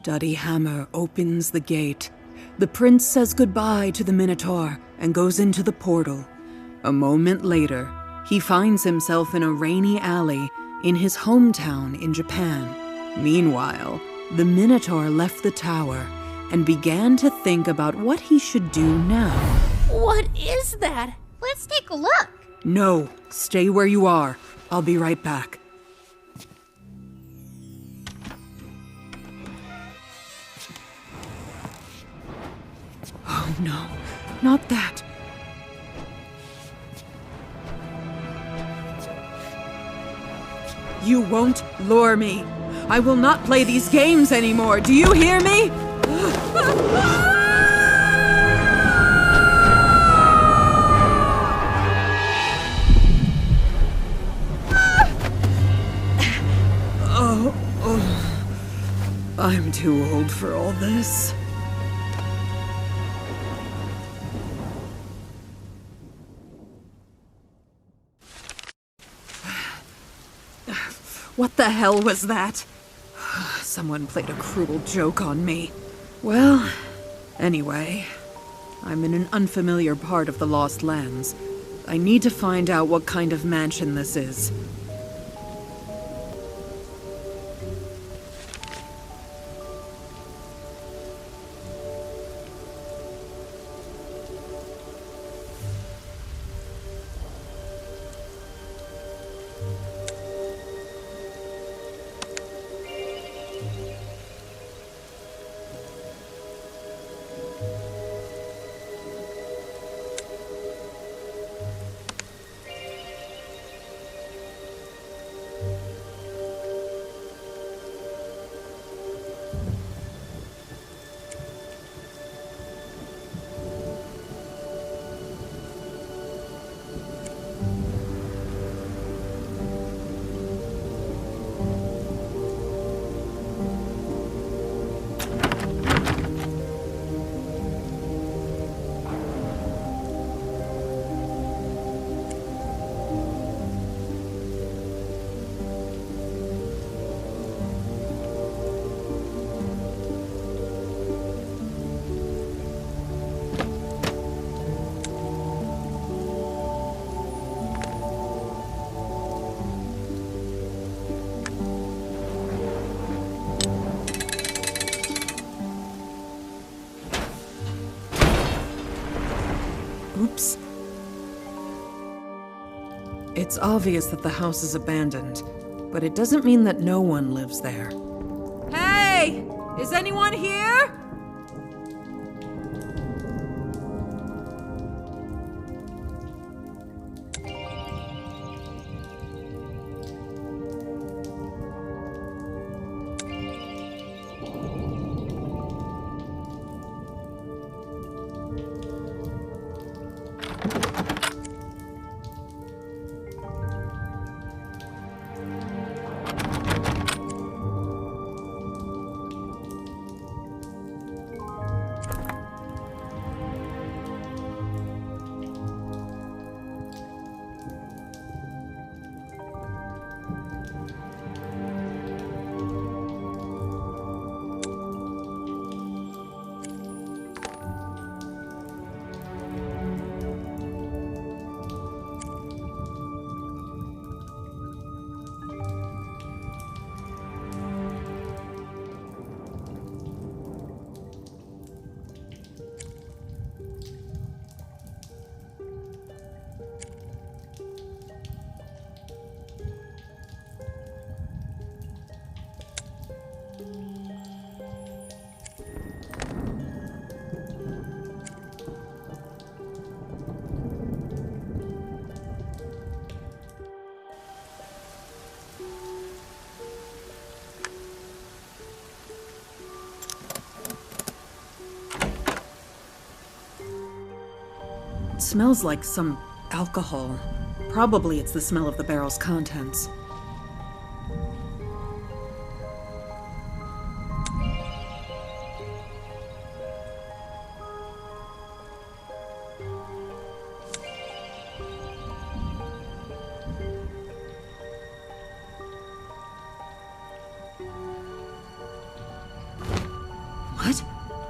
Duddy Hammer opens the gate. The prince says goodbye to the Minotaur and goes into the portal. A moment later, he finds himself in a rainy alley in his hometown in Japan. Meanwhile, the Minotaur left the tower and began to think about what he should do now. What is that? Let's take a look. No, stay where you are. I'll be right back. Oh no, not that. You won't lure me. I will not play these games anymore. Do you hear me? I'm too old for all this. What the hell was that? Someone played a cruel joke on me. Well, anyway, I'm in an unfamiliar part of the Lost Lands. I need to find out what kind of mansion this is. Oops. It's obvious that the house is abandoned, but it doesn't mean that no one lives there. Hey! Is anyone here? It smells like some alcohol. Probably it's the smell of the barrel's contents.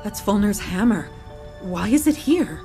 That's Fulner's hammer. Why is it here?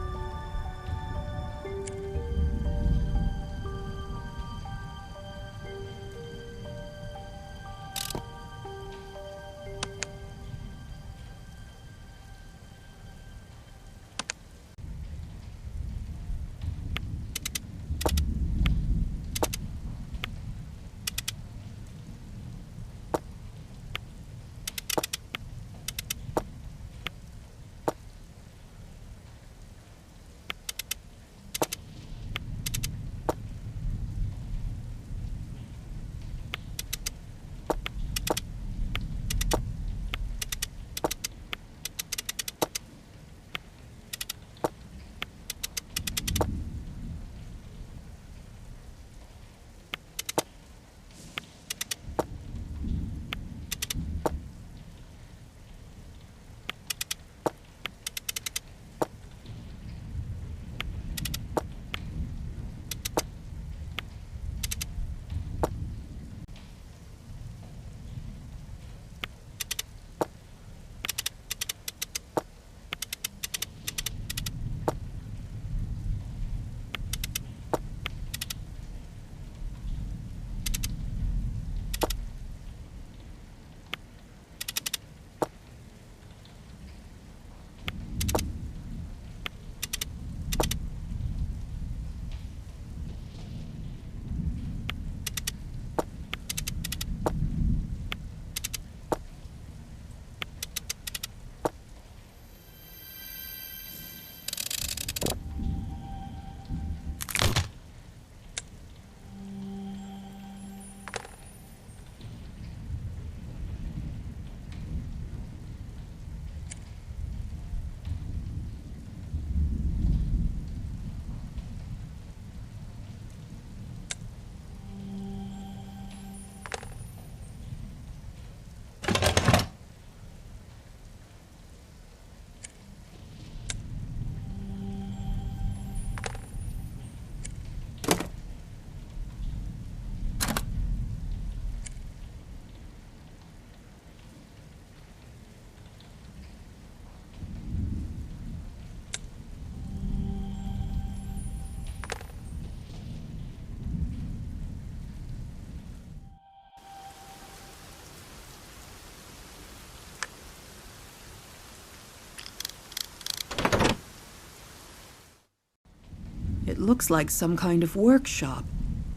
It looks like some kind of workshop.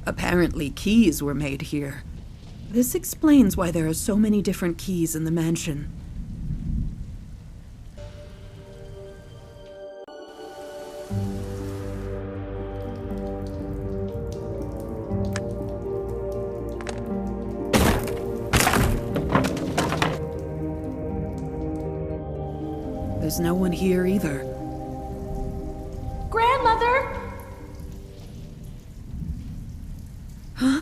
Apparently keys were made here. This explains why there are so many different keys in the mansion. There's no one here either. Grandmother! Huh?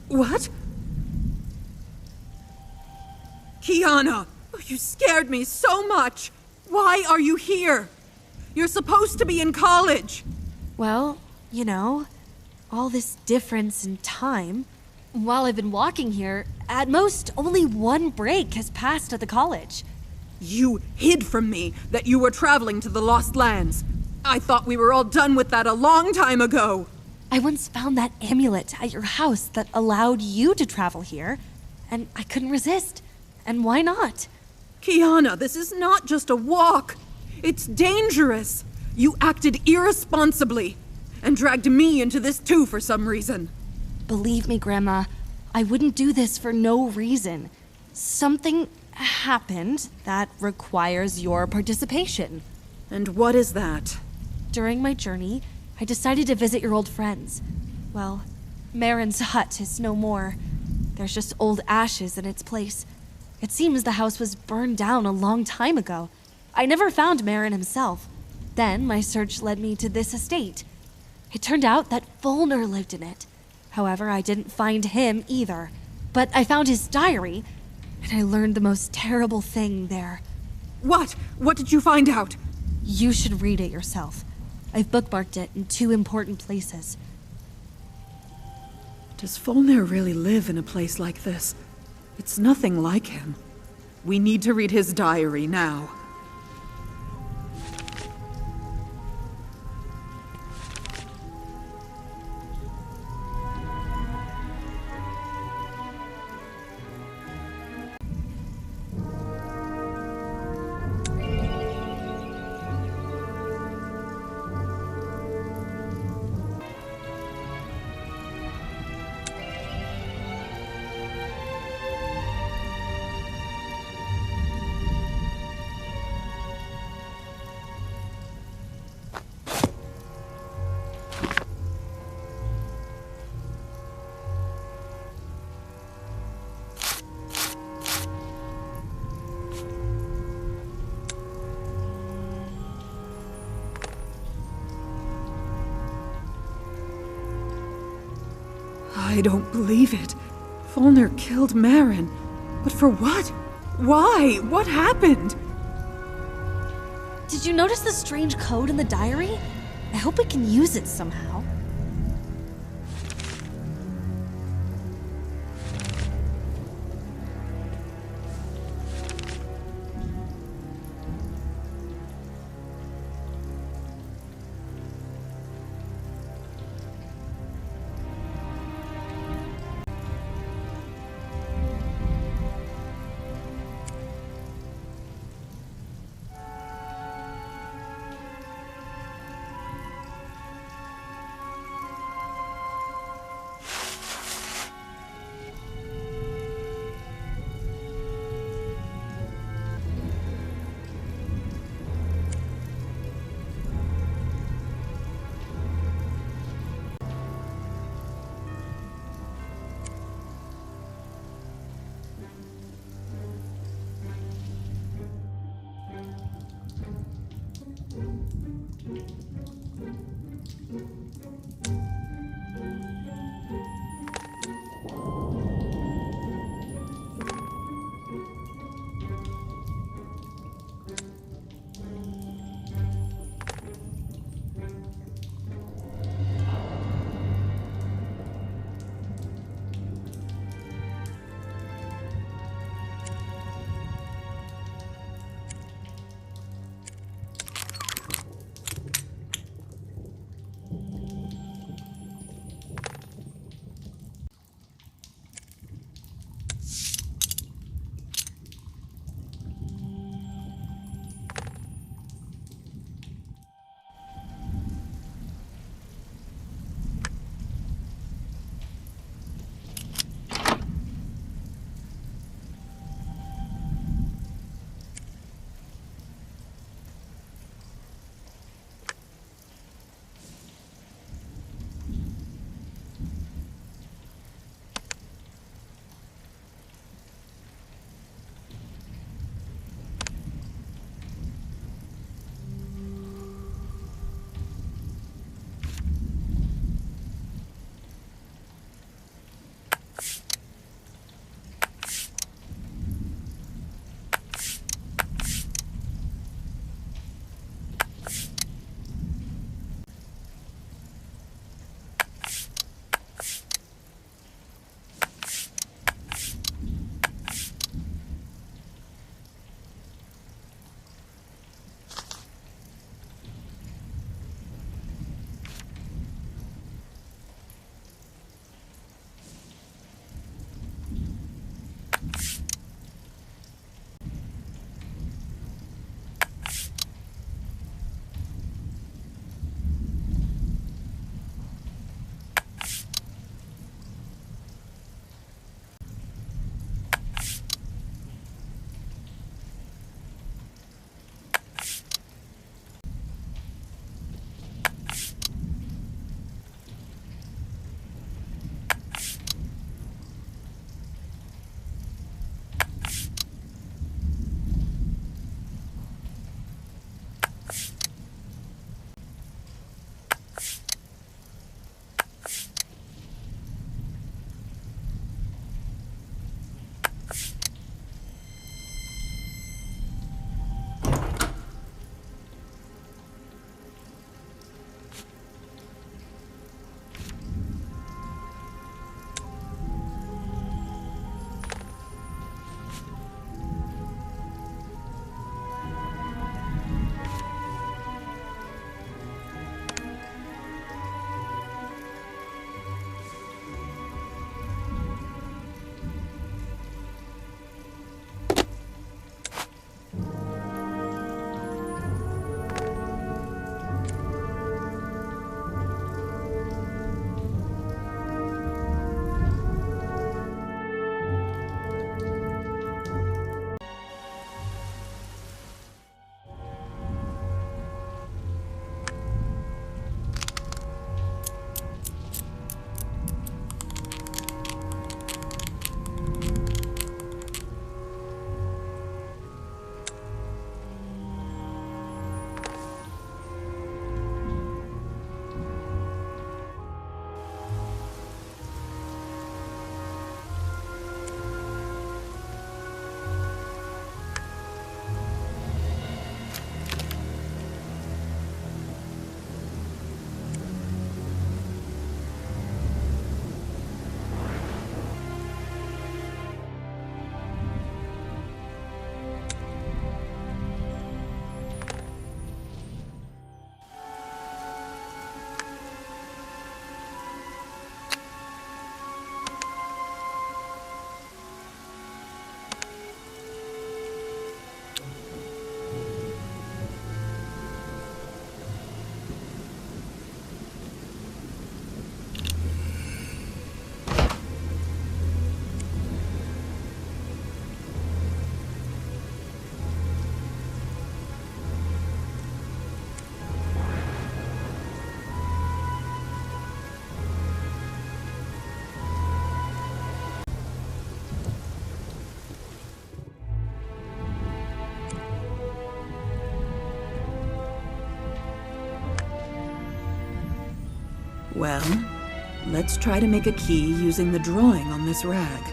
What? Kiana! You scared me so much! Why are you here? You're supposed to be in college! Well, you know, all this difference in time. While I've been walking here, at most only one break has passed at the college. You hid from me that you were traveling to the Lost Lands. I thought we were all done with that a long time ago. I once found that amulet at your house that allowed you to travel here, and I couldn't resist. And why not? Kiana, this is not just a walk. It's dangerous. You acted irresponsibly and dragged me into this too for some reason. Believe me, Grandma, I wouldn't do this for no reason. Something happened that requires your participation. And what is that? During my journey, I decided to visit your old friends. Well, Marin's hut is no more. There's just old ashes in its place. It seems the house was burned down a long time ago. I never found Marin himself. Then my search led me to this estate. It turned out that Fulner lived in it. However, I didn't find him either. But I found his diary, and I learned the most terrible thing there. What? What did you find out? You should read it yourself. I've bookmarked it in 2 important places. Does Fulner really live in a place like this? It's nothing like him. We need to read his diary now. I don't believe it. Fulner killed Marin. But for what? Why? What happened? Did you notice the strange code in the diary? I hope we can use it somehow. Well, let's try to make a key using the drawing on this rag.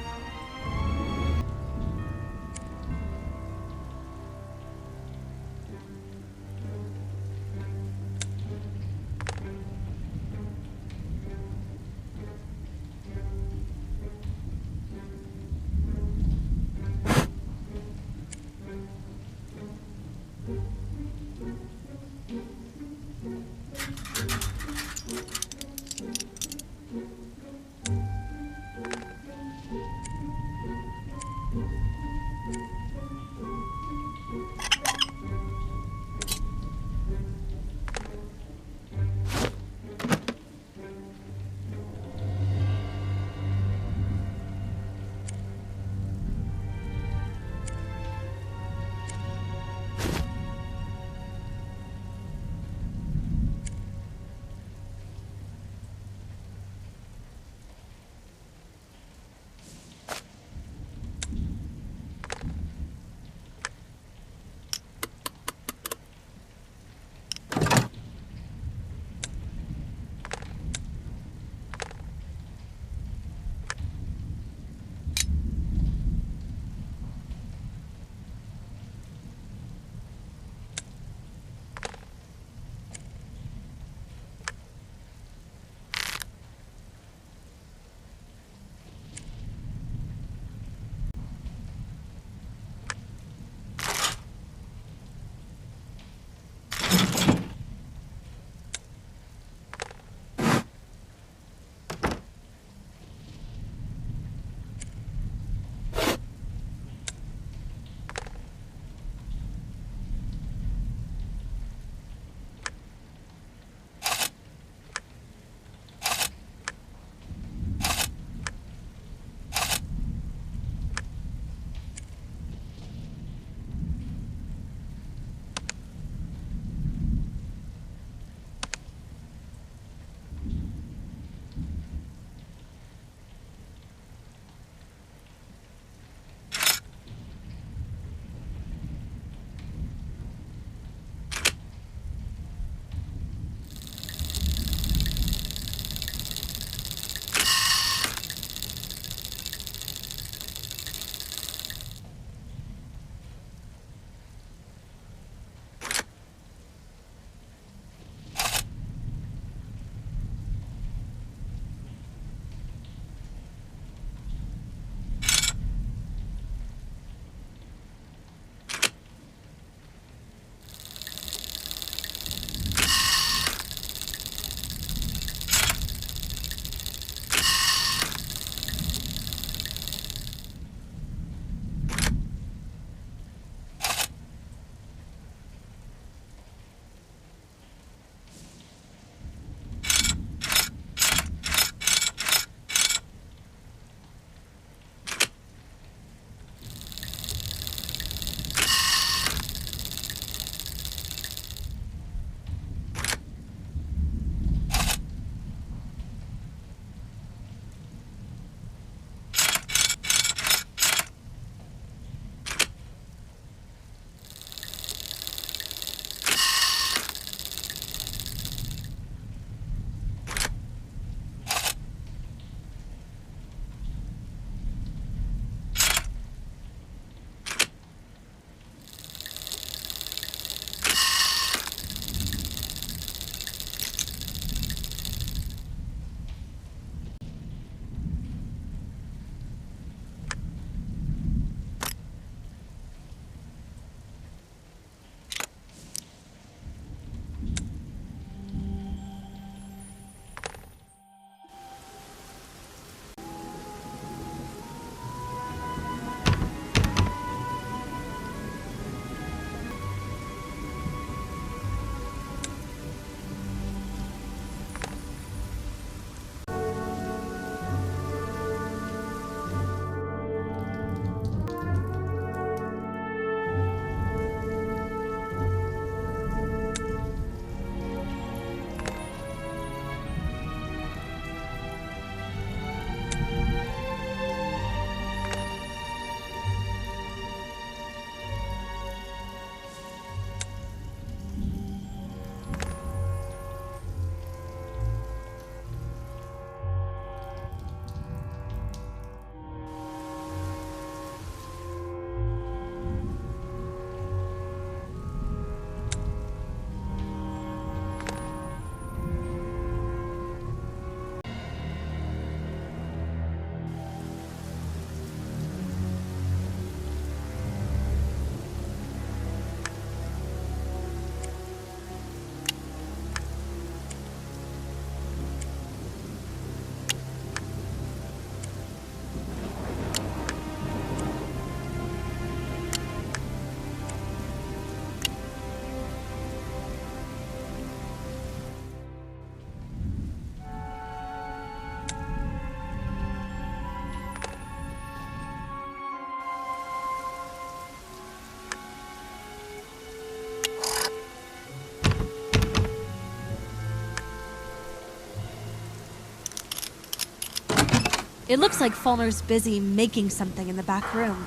It looks like Fulner's busy making something in the back room.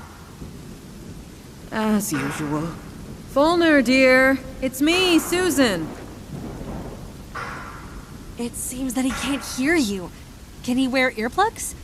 As usual. Fulner, dear. It's me, Susan. It seems that he can't hear you. Can he wear earplugs?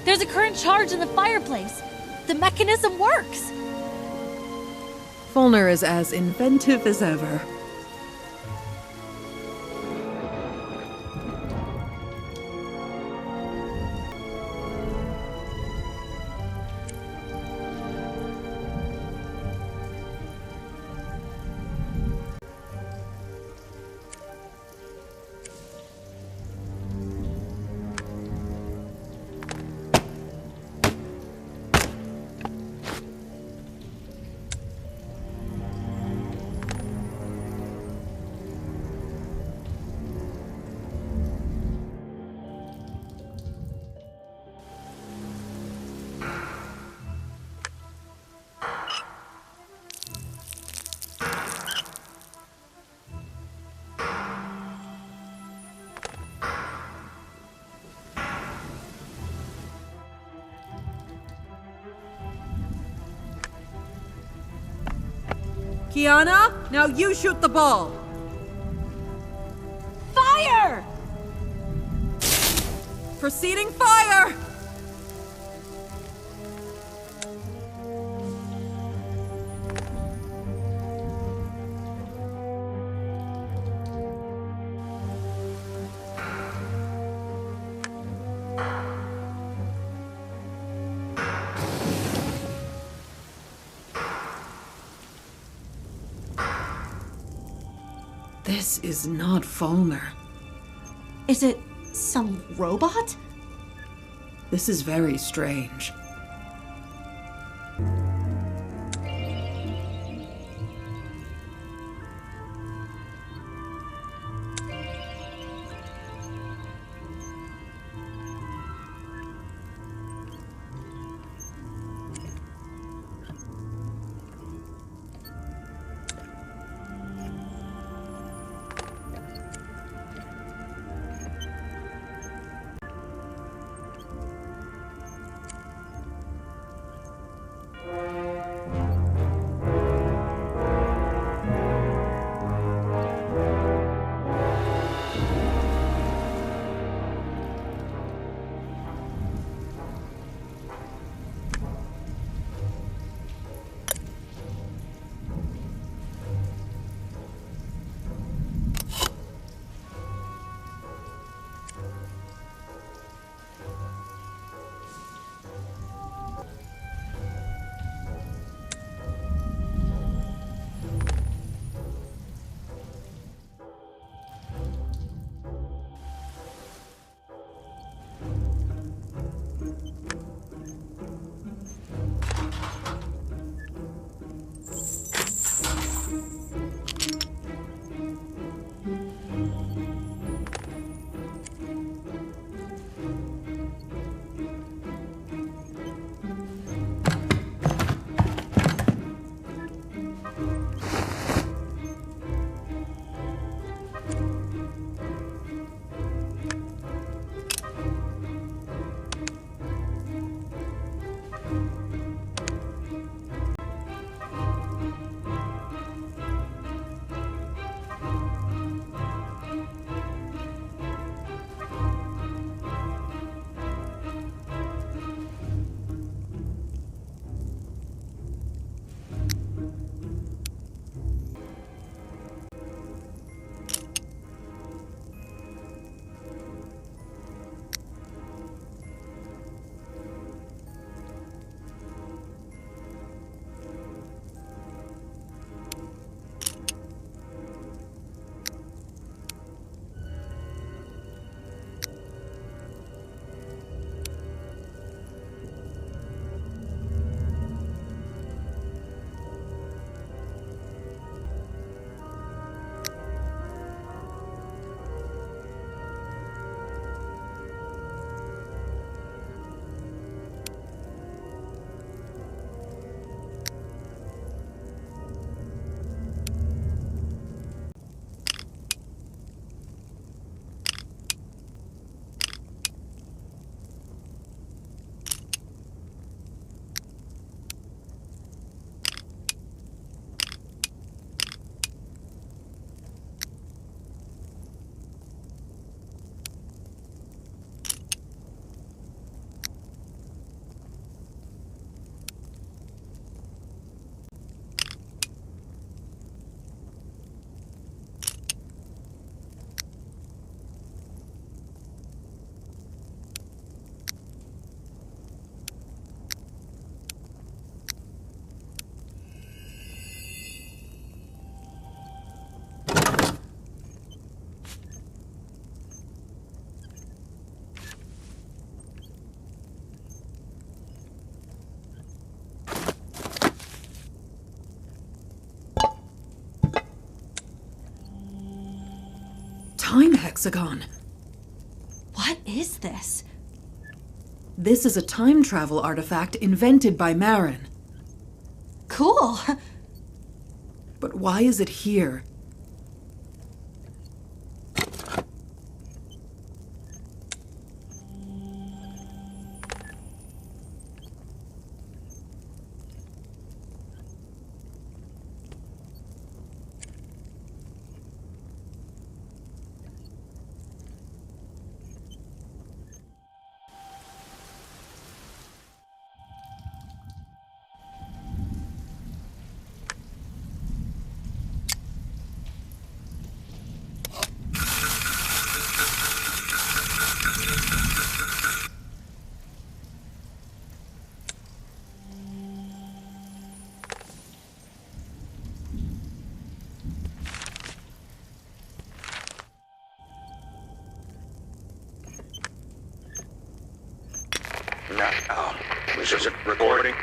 There's a current charge in the fireplace. The mechanism works. Fulner is as inventive as ever. Kiana, now you shoot the ball. Fire! Proceeding fire! This is not Falmer. Is it some robot? This is very strange. Time hexagon. What is this? This is a time travel artifact invented by Marin. Cool. But why is it here? Now, this isn't recording.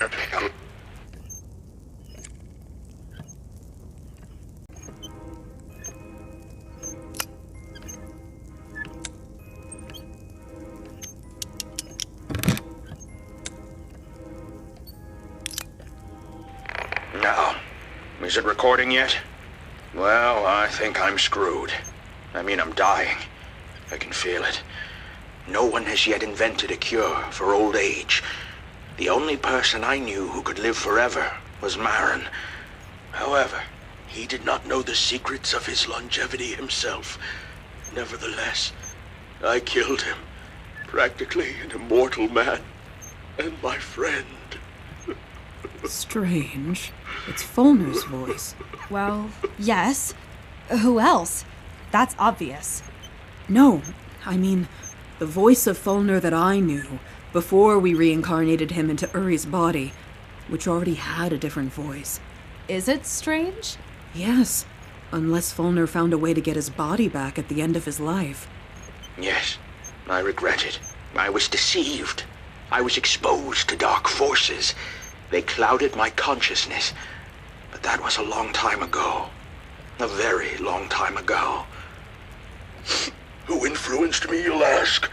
Now, is it recording yet? Well, I think I'm screwed. I mean, I'm dying. I can feel it. No one has yet invented a cure for old age. The only person I knew who could live forever was Marin. However, he did not know the secrets of his longevity himself. Nevertheless, I killed him. Practically an immortal man. And my friend. Strange. It's Fulner's voice. Well, yes. Who else? That's obvious. No, I mean, the voice of Fulner that I knew before we reincarnated him into Uri's body, which already had a different voice. Is it strange? Yes, unless Fulner found a way to get his body back at the end of his life. Yes, I regret it. I was deceived. I was exposed to dark forces. They clouded my consciousness. But that was a long time ago. A very long time ago. Who influenced me, you'll ask?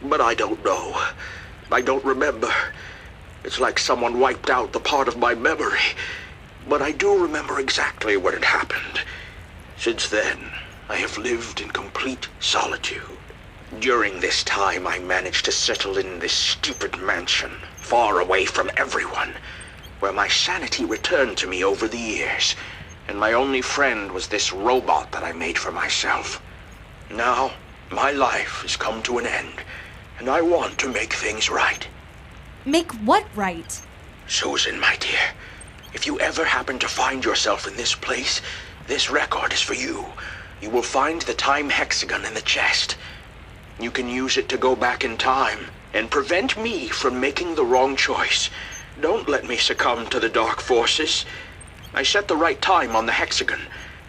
But I don't know. I don't remember. It's like someone wiped out the part of my memory. But I do remember exactly what had happened. Since then, I have lived in complete solitude. During this time, I managed to settle in this stupid mansion, far away from everyone, where my sanity returned to me over the years, and my only friend was this robot that I made for myself. Now, my life has come to an end, and I want to make things right. Make what right? Susan, my dear, if you ever happen to find yourself in this place, this record is for you. You will find the time hexagon in the chest. You can use it to go back in time and prevent me from making the wrong choice. Don't let me succumb to the dark forces. I set the right time on the hexagon,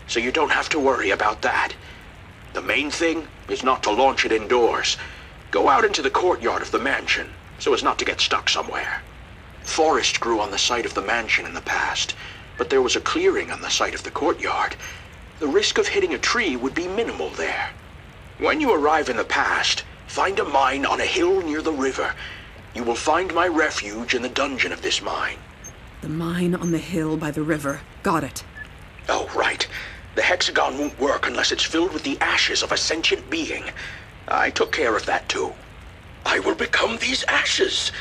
so you don't have to worry about that. The main thing is not to launch it indoors. Go out into the courtyard of the mansion, so as not to get stuck somewhere. Forest grew on the site of the mansion in the past, but there was a clearing on the site of the courtyard. The risk of hitting a tree would be minimal there. When you arrive in the past, find a mine on a hill near the river. You will find my refuge in the dungeon of this mine. The mine on the hill by the river. Got it. Oh, right. The hexagon won't work unless it's filled with the ashes of a sentient being. I took care of that too. I will become these ashes.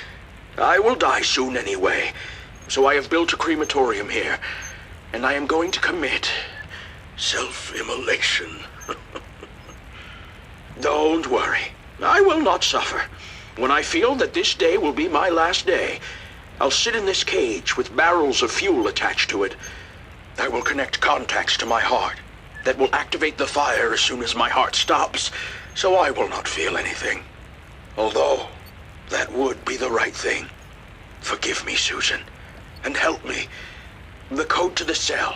I will die soon anyway, so I have built a crematorium here, and I am going to commit self-immolation. Don't worry. I will not suffer. When I feel that this day will be my last day, I'll sit in this cage with barrels of fuel attached to it. I will connect contacts to my heart that will activate the fire as soon as my heart stops, so I will not feel anything. Although, that would be the right thing. Forgive me, Susan, and help me. The code to the cell: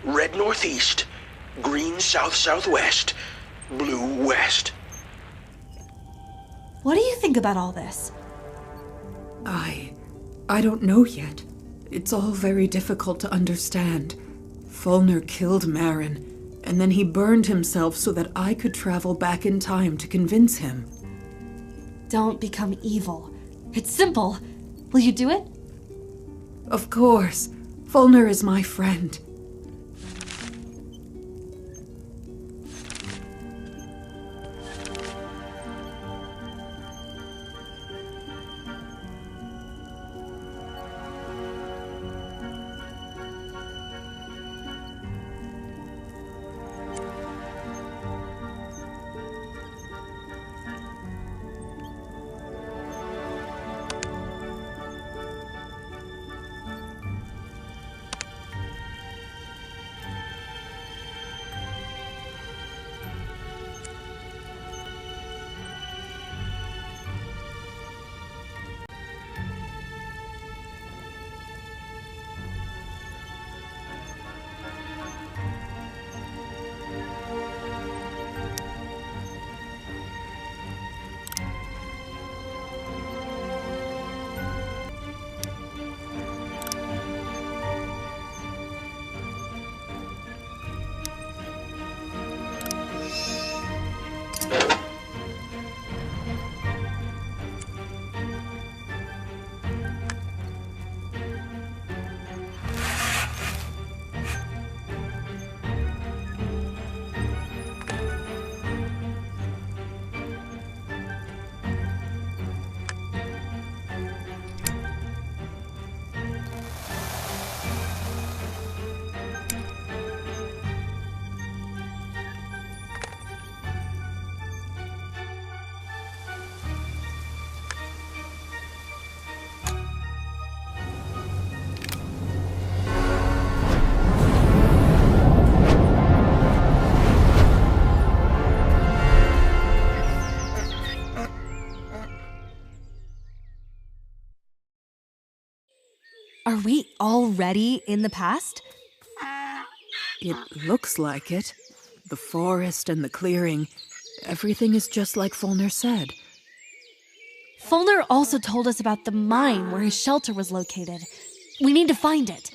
red northeast, green south-southwest, blue west. What do you think about all this? I don't know yet. It's all very difficult to understand. Fulner killed Marin, and then he burned himself so that I could travel back in time to convince him. Don't become evil. It's simple. Will you do it? Of course. Fulner is my friend. Are we already in the past? It looks like it. The forest and the clearing. Everything is just like Fulner said. Fulner also told us about the mine where his shelter was located. We need to find it.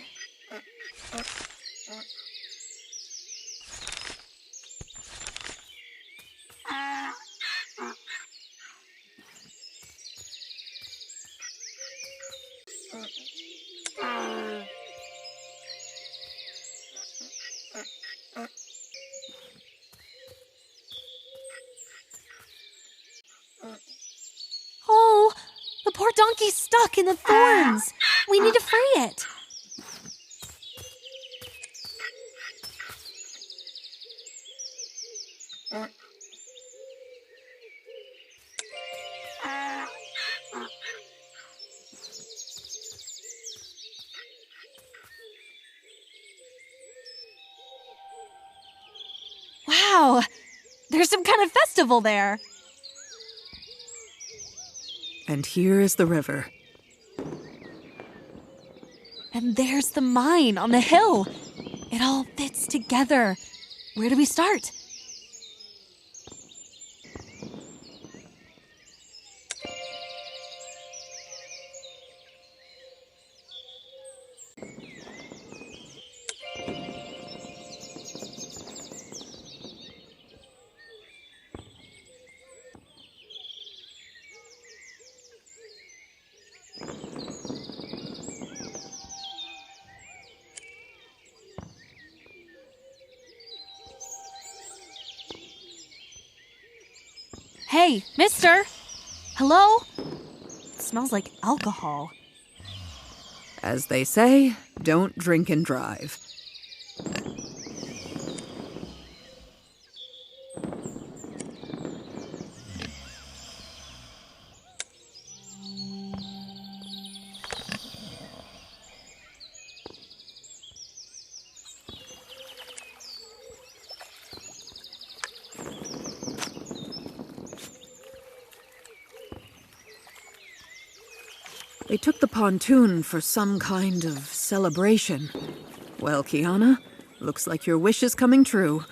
Oh, the poor donkey's stuck in the thorns. We need to free it. Wow, there's some kind of festival there. And here is the river. And there's the mine on the hill. It all fits together. Where do we start? Hey, mister! Hello? It smells like alcohol. As they say, don't drink and drive. They took the pontoon for some kind of celebration. Well, Kiana, looks like your wish is coming true.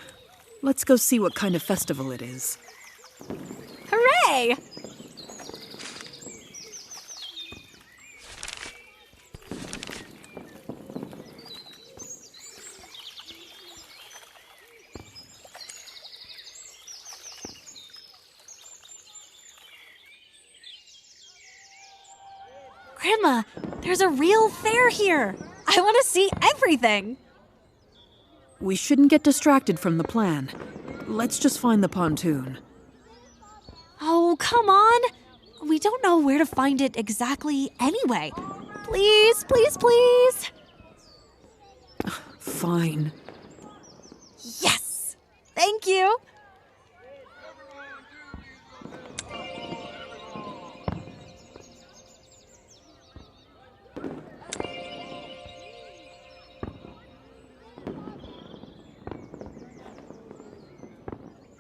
Let's go see what kind of festival it is. Hooray! Grandma, there's a real fair here. I want to see everything. We shouldn't get distracted from the plan. Let's just find the pontoon. Oh, come on. We don't know where to find it exactly anyway. Please, please, please. Fine. Yes! Thank you.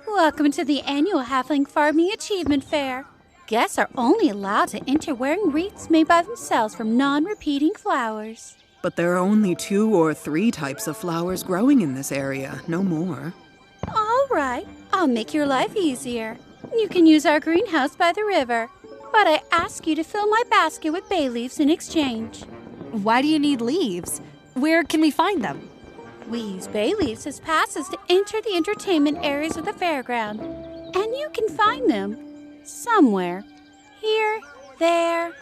Welcome to the annual Halfling Farming Achievement Fair. Guests are only allowed to enter wearing wreaths made by themselves from non-repeating flowers. But there are only 2 or 3 types of flowers growing in this area, no more. All right, I'll make your life easier. You can use our greenhouse by the river, but I ask you to fill my basket with bay leaves in exchange. Why do you need leaves? Where can we find them? We use bay leaves as passes to enter the entertainment areas of the fairground, and you can find them somewhere. Here, there.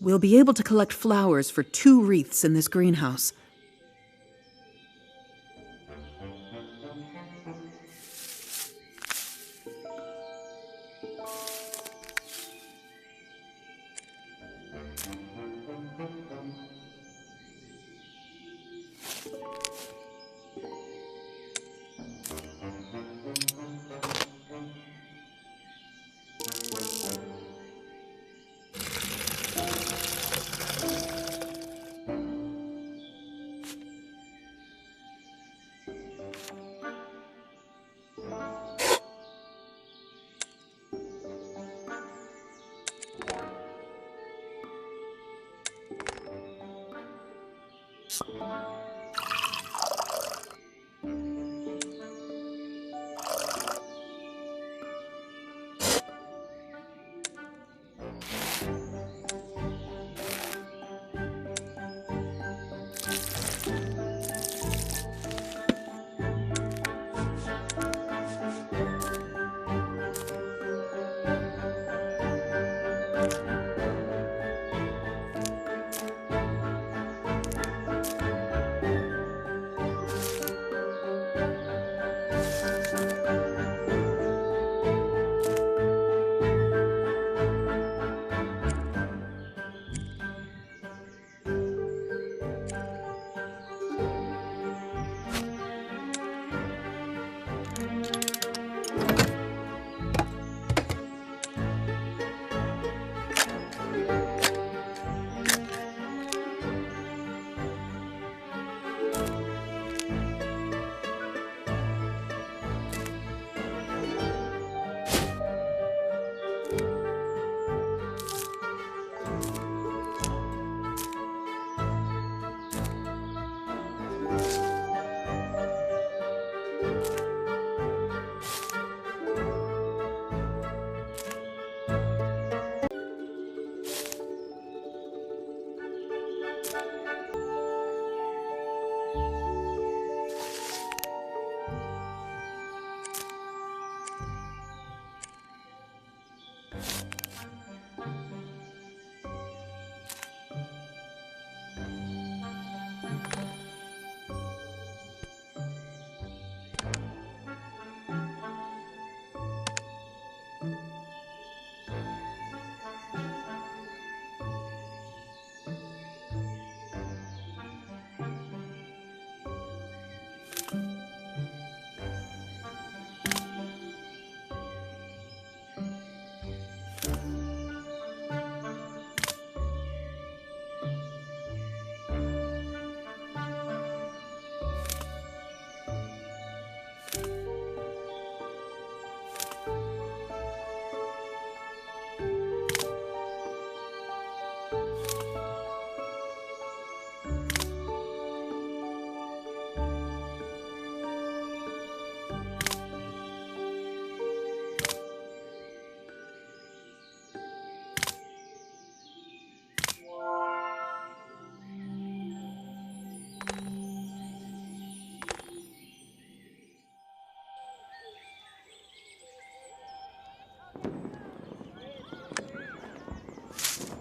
we'll be able to collect flowers for 2 wreaths in this greenhouse.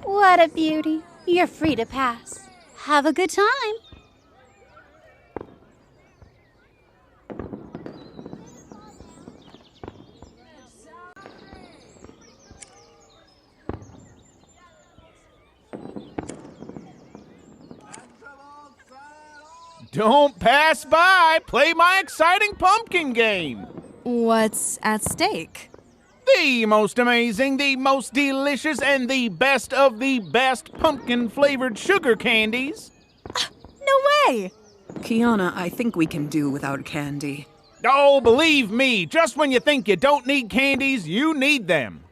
What a beauty. You're free to pass. Have a good time. Don't pass by. Play my exciting pumpkin game. What's at stake? The most amazing, the most delicious, and the best of the best pumpkin-flavored sugar candies. No way! Kiana, I think we can do without candy. Oh, believe me, just when you think you don't need candies, you need them.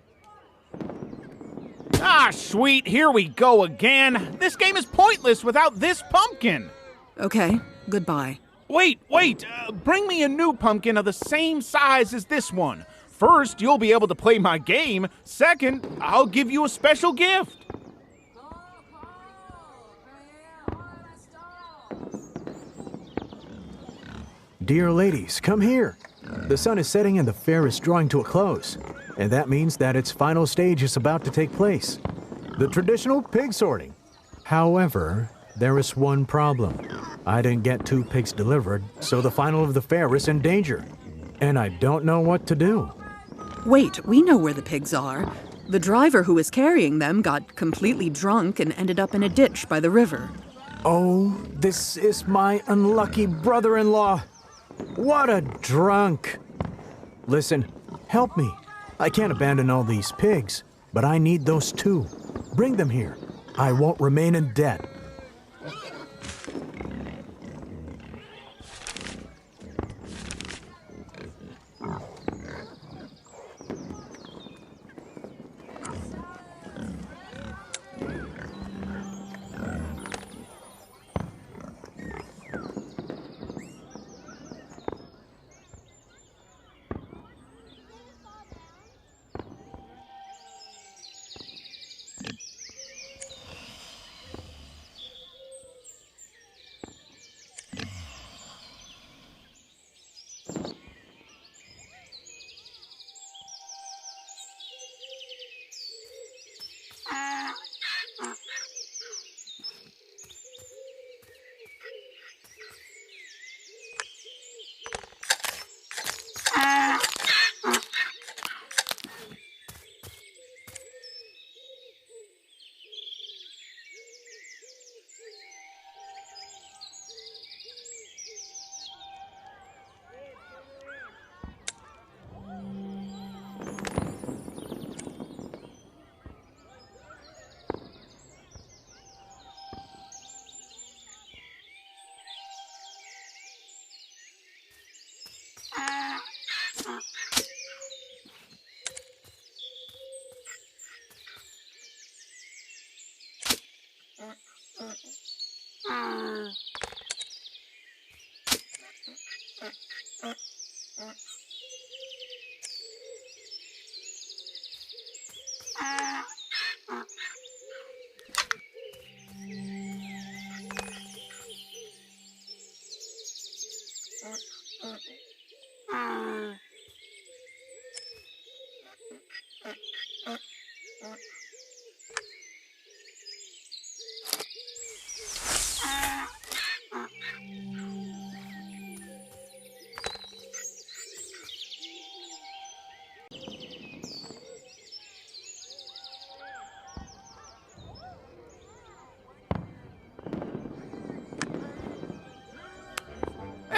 Ah, sweet, here we go again. This game is pointless without this pumpkin. Okay, goodbye. Wait, bring me a new pumpkin of the same size as this one. First, you'll be able to play my game. Second, I'll give you a special gift. Dear ladies, come here. The sun is setting and the fair is drawing to a close. And that means that its final stage is about to take place. the traditional pig sorting. However, there is one problem. I didn't get 2 pigs delivered, so the final of the fair is in danger. And I don't know what to do. Wait, we know where the pigs are. The driver who was carrying them got completely drunk and ended up in a ditch by the river. Oh, this is my unlucky brother-in-law. What a drunk. Listen, help me. I can't abandon all these pigs, but I need those 2. Bring them here. I won't remain in debt.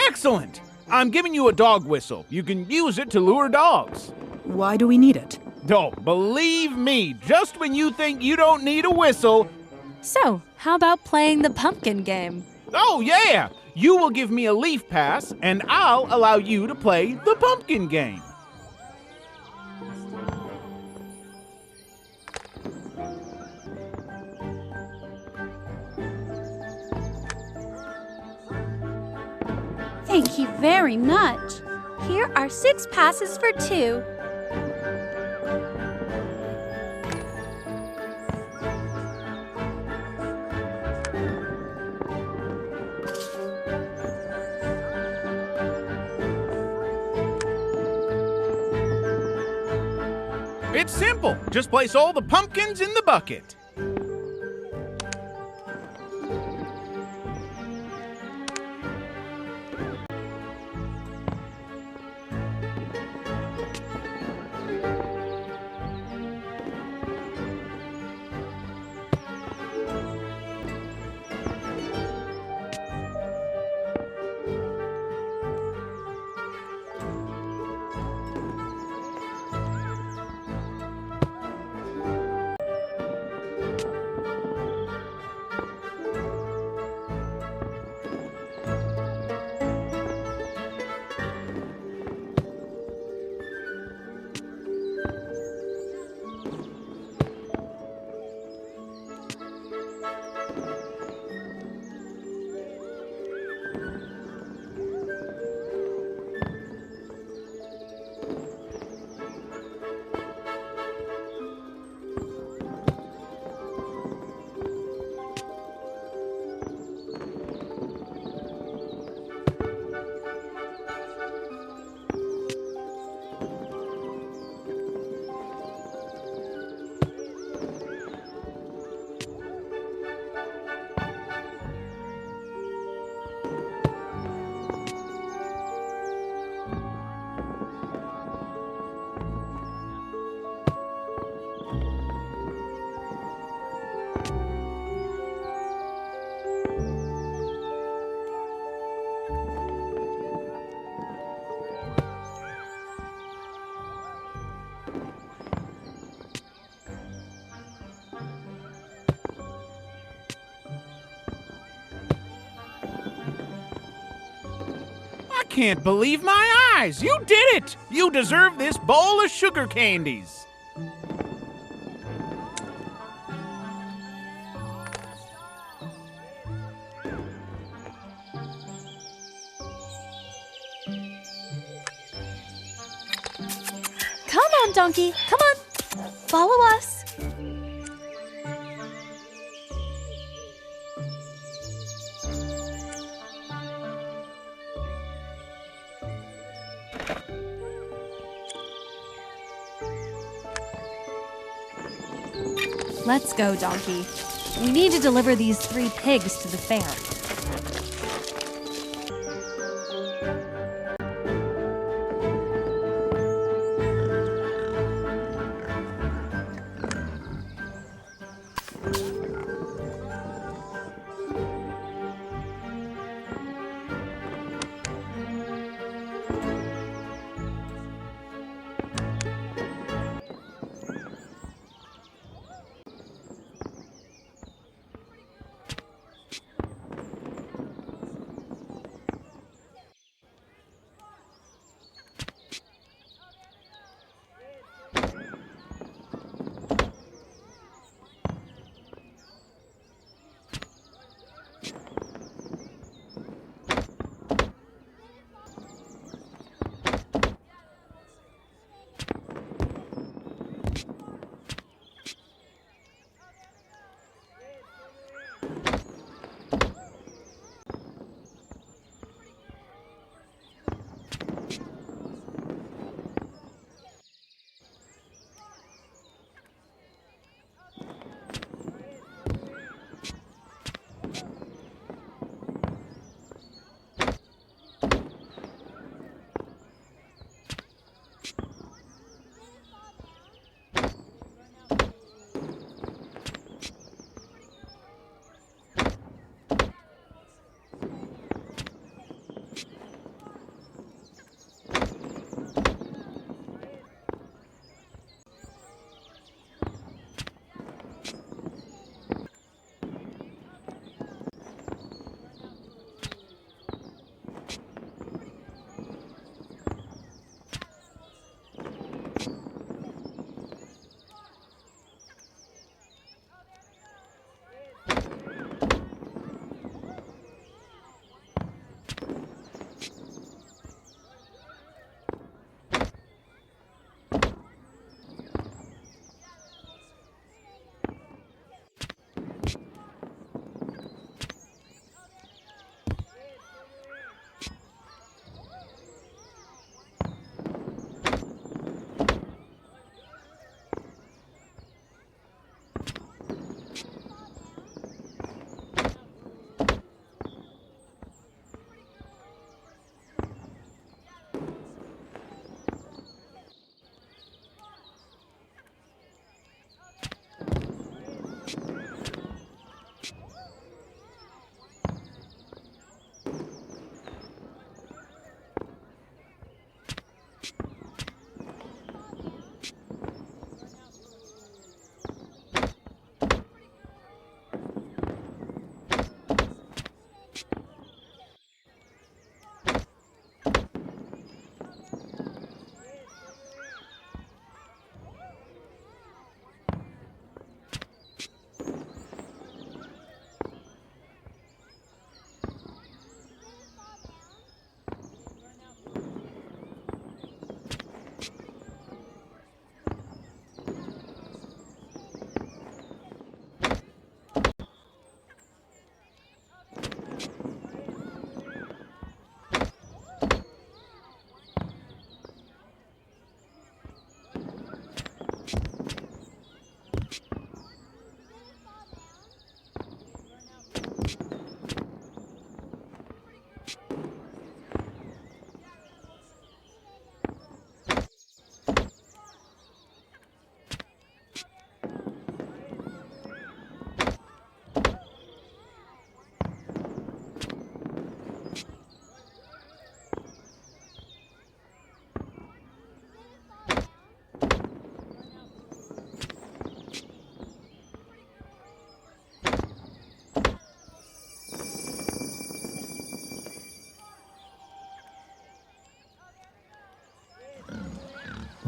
Excellent! I'm giving you a dog whistle. You can use it to lure dogs. Why do we need it? Oh, believe me, just when you think you don't need a whistle... So, how about playing the pumpkin game? Oh, yeah! You will give me a leaf pass, and I'll allow you to play the pumpkin game. Thank you very much. Here are 6 passes for 2. It's simple. Just place all the pumpkins in the bucket. can't believe my eyes! You did it! You deserve this bowl of sugar candies! Come on, Donkey. Come on. Follow us. Let's go, Donkey. We need to deliver these 3 pigs to the fair.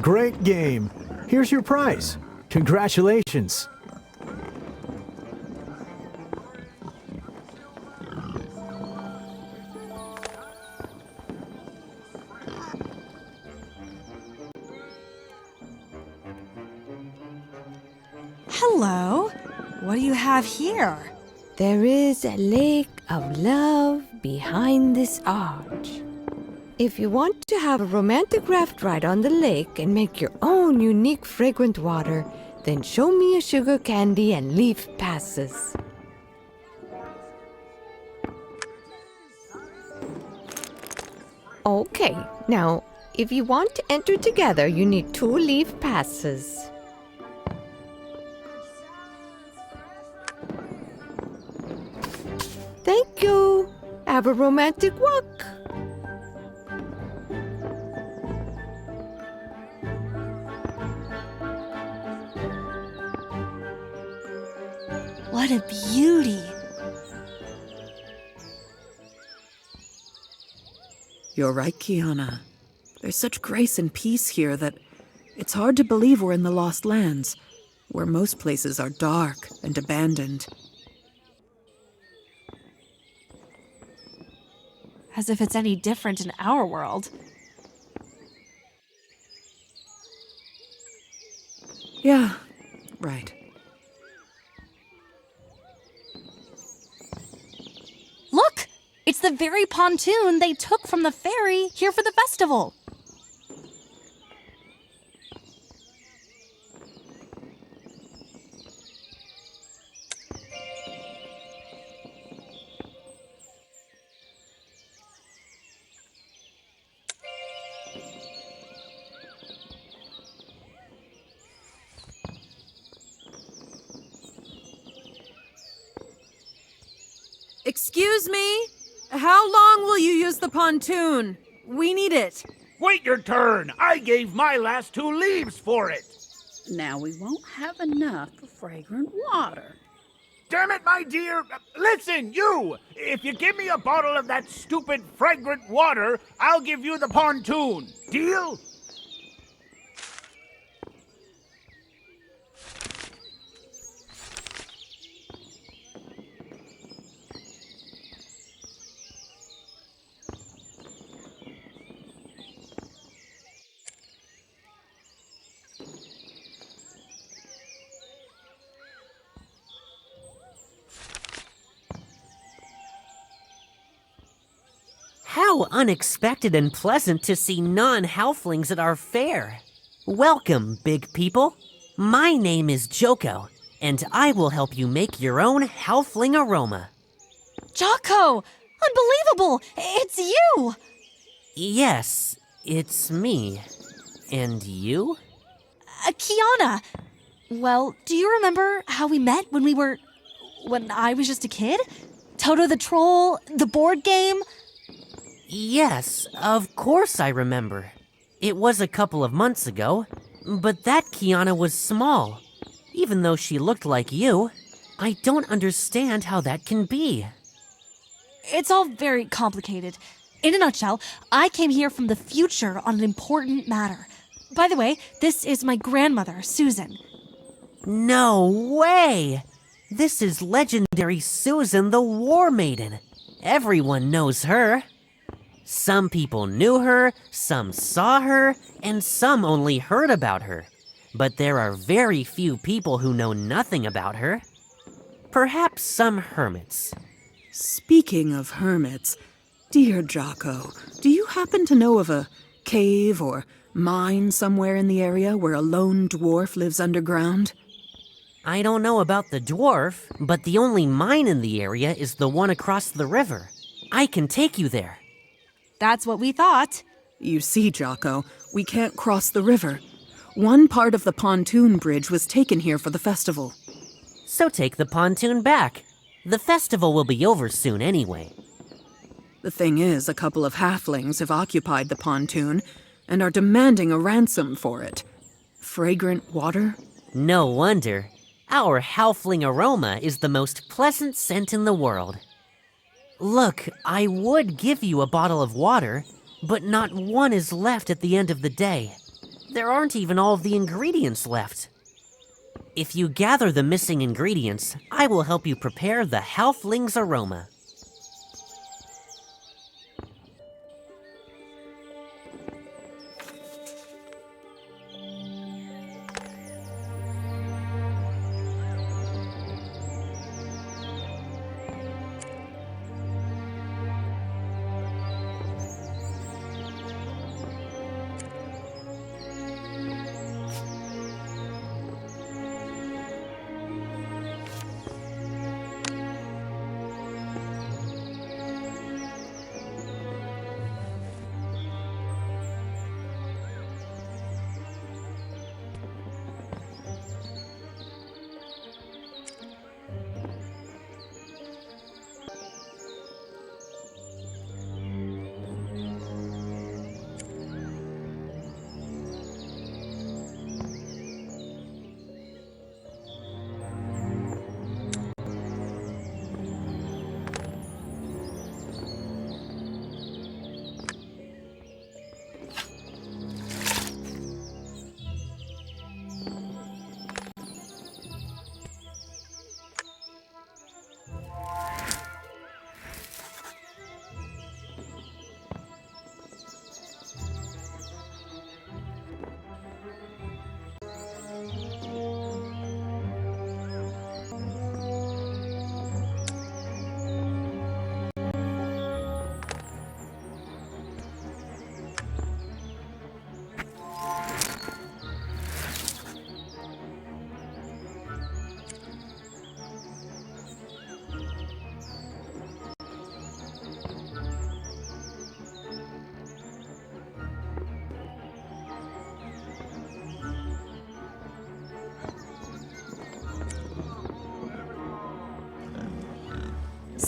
Great game. Here's your prize. Congratulations. Hello. What do you have here? There is a lake of love behind this arch. If you want to have a romantic raft ride on the lake and make your own unique fragrant water, then show me a sugar candy and leaf passes. Okay, now, if you want to enter together, you need 2 leaf passes. Thank you. Have a romantic walk. What a beauty. You're right, Kiana. There's such grace and peace here that it's hard to believe we're in the Lost Lands, where most places are dark and abandoned. As if it's any different in our world. Yeah, right. Look! It's the very pontoon they took from the ferry here for the festival. Excuse me? How long will you use the pontoon? We need it. Wait your turn. I gave my last 2 leaves for it. Now we won't have enough for fragrant water. Damn it, my dear. Listen, you. If you give me a bottle of that stupid fragrant water, I'll give you the pontoon. Deal? How unexpected and pleasant to see non-halflings at our fair. Welcome, big people. My name is Joko, and I will help you make your own halfling aroma. Jocko! Unbelievable! It's you! Yes, it's me. And you? Kiana! Well, do you remember how we met when I was just a kid? Toto the Troll, the board game? Yes, of course I remember. It was a couple of months ago, but that Kiana was small. Even though she looked like you, I don't understand how that can be. It's all very complicated. In a nutshell, I came here from the future on an important matter. By the way, this is my grandmother, Susan. No way! This is legendary Susan the War Maiden. Everyone knows her. Some people knew her, some saw her, and some only heard about her. But there are very few people who know nothing about her. Perhaps some hermits. Speaking of hermits, dear Jocko, do you happen to know of a cave or mine somewhere in the area where a lone dwarf lives underground? I don't know about the dwarf, but the only mine in the area is the one across the river. I can take you there. That's what we thought. You see, Jocko, we can't cross the river. One part of the pontoon bridge was taken here for the festival. So take the pontoon back. The festival will be over soon anyway. The thing is, a couple of halflings have occupied the pontoon and are demanding a ransom for it. Fragrant water? No wonder. Our halfling aroma is the most pleasant scent in the world. Look, I would give you a bottle of water, but not one is left at the end of the day. there aren't even all of the ingredients left. If you gather the missing ingredients, I will help you prepare the halfling's aroma.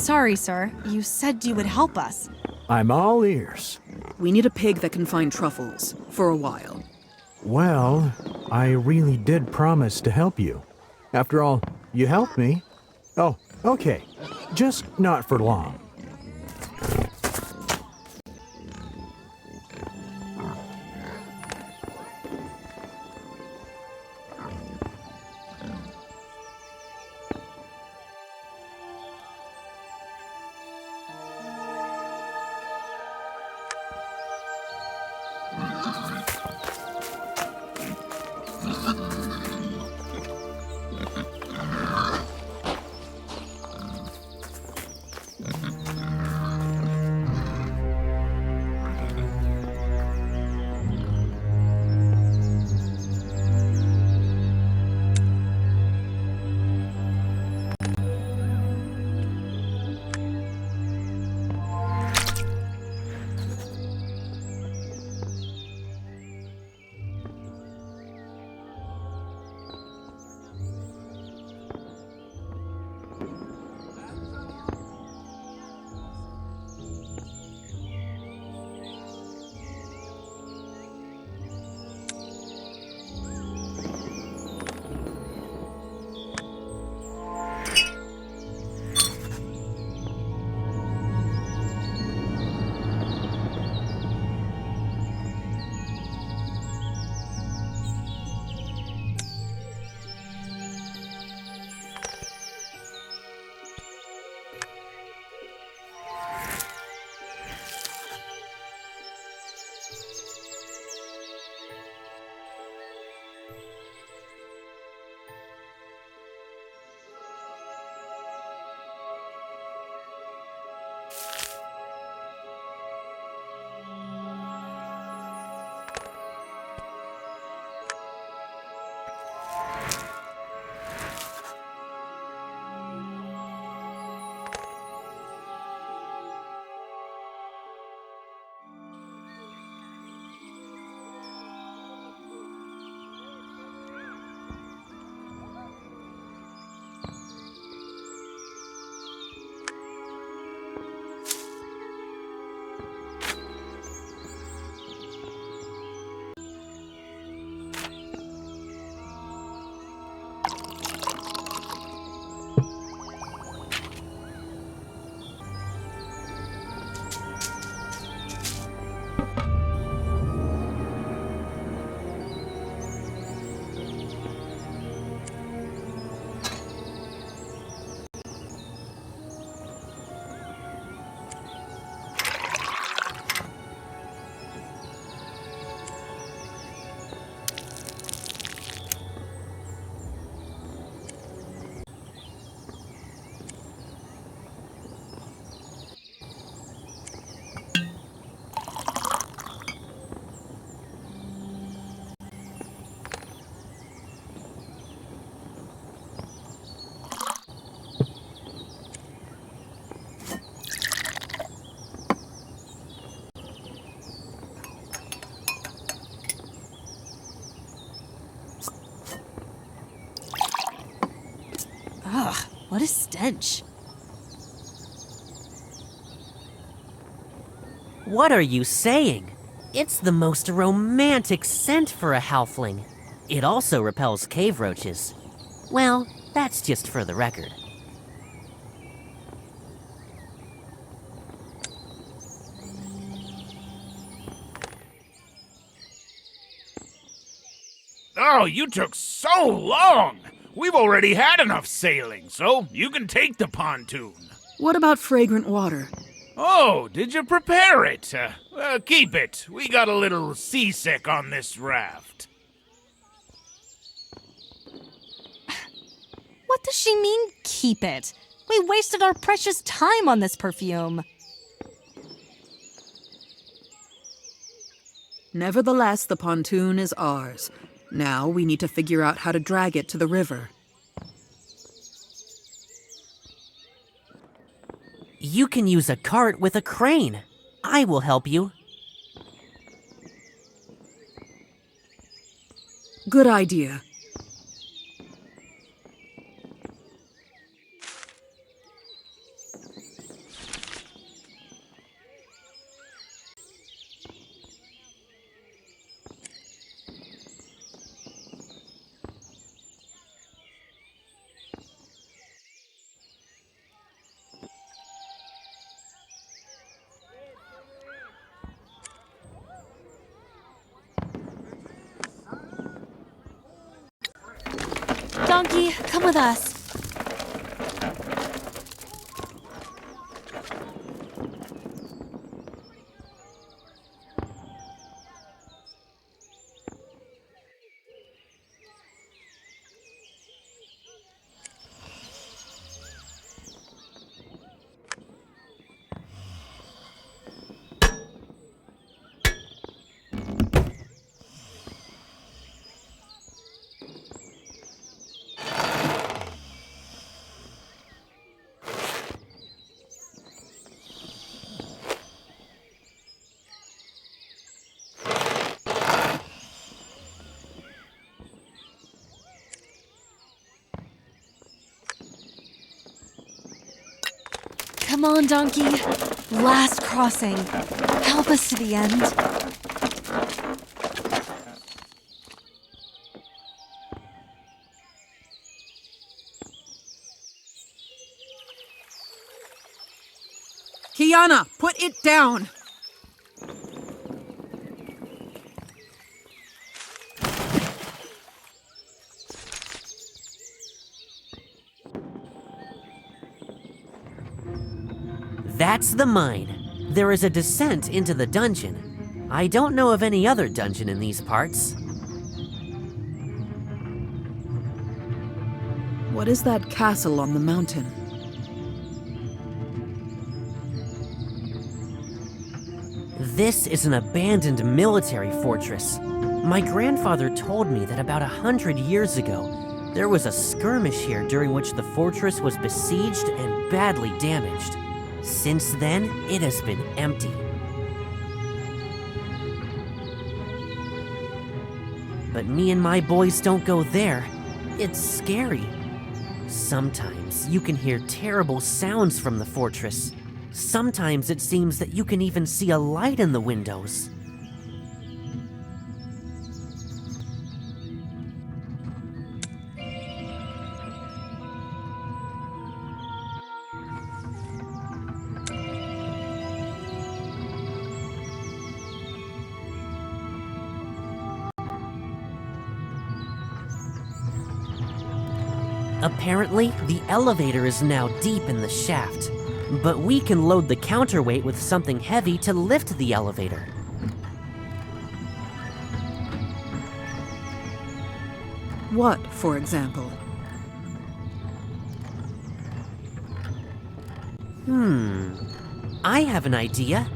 Sorry, sir. You said you would help us. I'm all ears. We need a pig that can find truffles, for a while. Well, I really did promise to help you. After all, you helped me. Oh, okay. Just not for long. this stench? What are you saying? It's the most romantic scent for a halfling. It also repels cave roaches. Well, that's just for the record. Oh, you took so long! We've already had enough sailing, so you can take the pontoon. What about fragrant water? Oh, did you prepare it? Keep it. We got a little seasick on this raft. What does she mean, keep it? We wasted our precious time on this perfume. Nevertheless, the pontoon is ours. Now we need to figure out how to drag it to the river. You can use a cart with a crane. I will help you. Good idea. Donkey, come with us. Come on, Donkey. Last crossing. Help us to the end. Kiana, put it down! That's the mine. There is a descent into the dungeon. I don't know of any other dungeon in these parts. What is that castle on the mountain? This is an abandoned military fortress. My grandfather told me that about 100 years ago, there was a skirmish here during which the fortress was besieged and badly damaged. Since then, it has been empty. But me and my boys don't go there. It's scary. Sometimes you can hear terrible sounds from the fortress. Sometimes it seems that you can even see a light in the windows. Apparently, the elevator is now deep in the shaft, but we can load the counterweight with something heavy to lift the elevator. What, for example? I have an idea.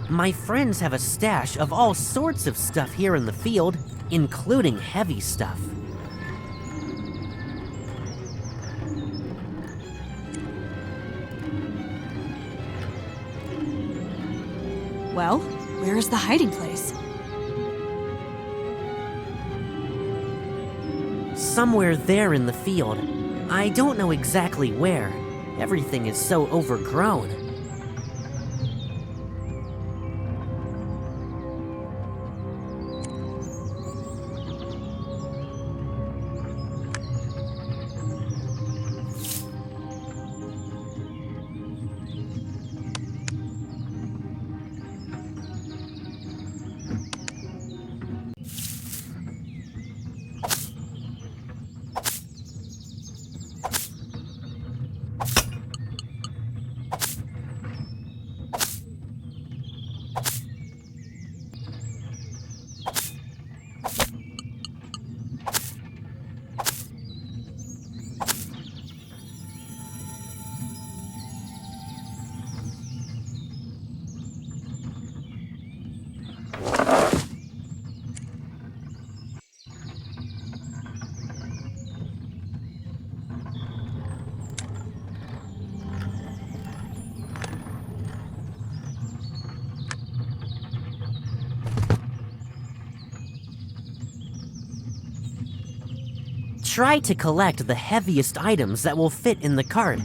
My friends have a stash of all sorts of stuff here in the field, including heavy stuff. Well, where's the hiding place? Somewhere there in the field. I don't know exactly where, Everything is so overgrown. Try to collect the heaviest items that will fit in the cart.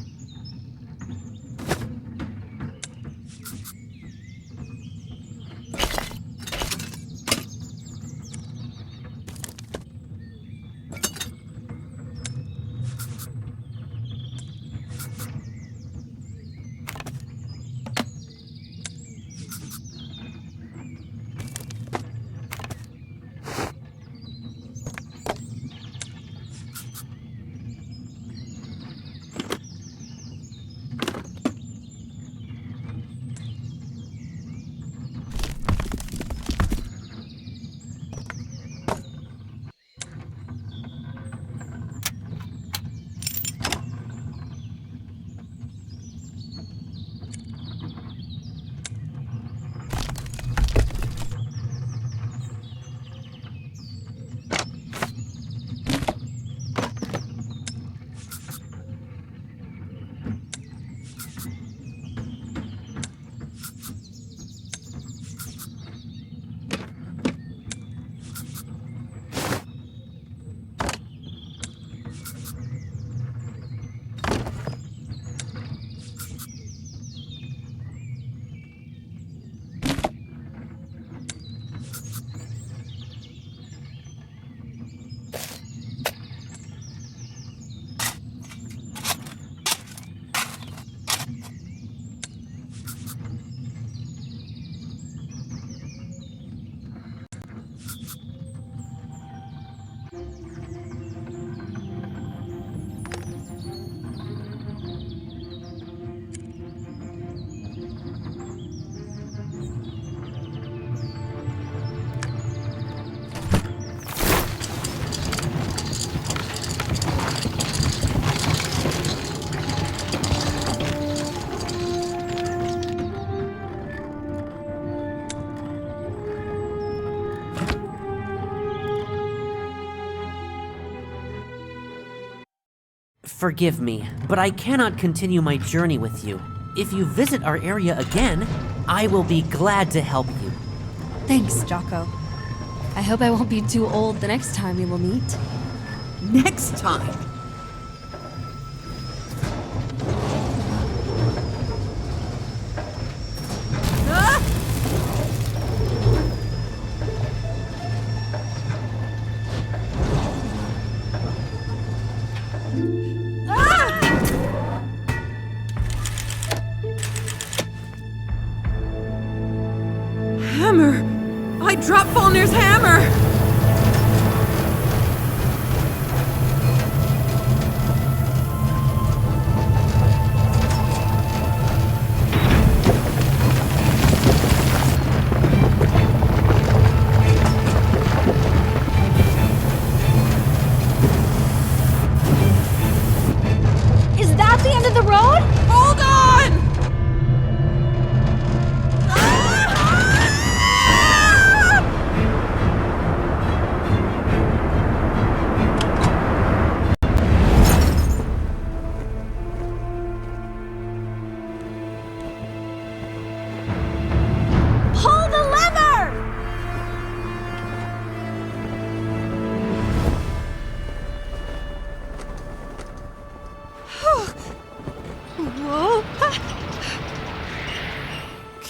Forgive me, but I cannot continue my journey with you. If you visit our area again, I will be glad to help you. Thanks, Jocko. I hope I won't be too old the next time we will meet. Next time? Hammer! I dropped Falner's hammer! Is that the end of the road? Hold on!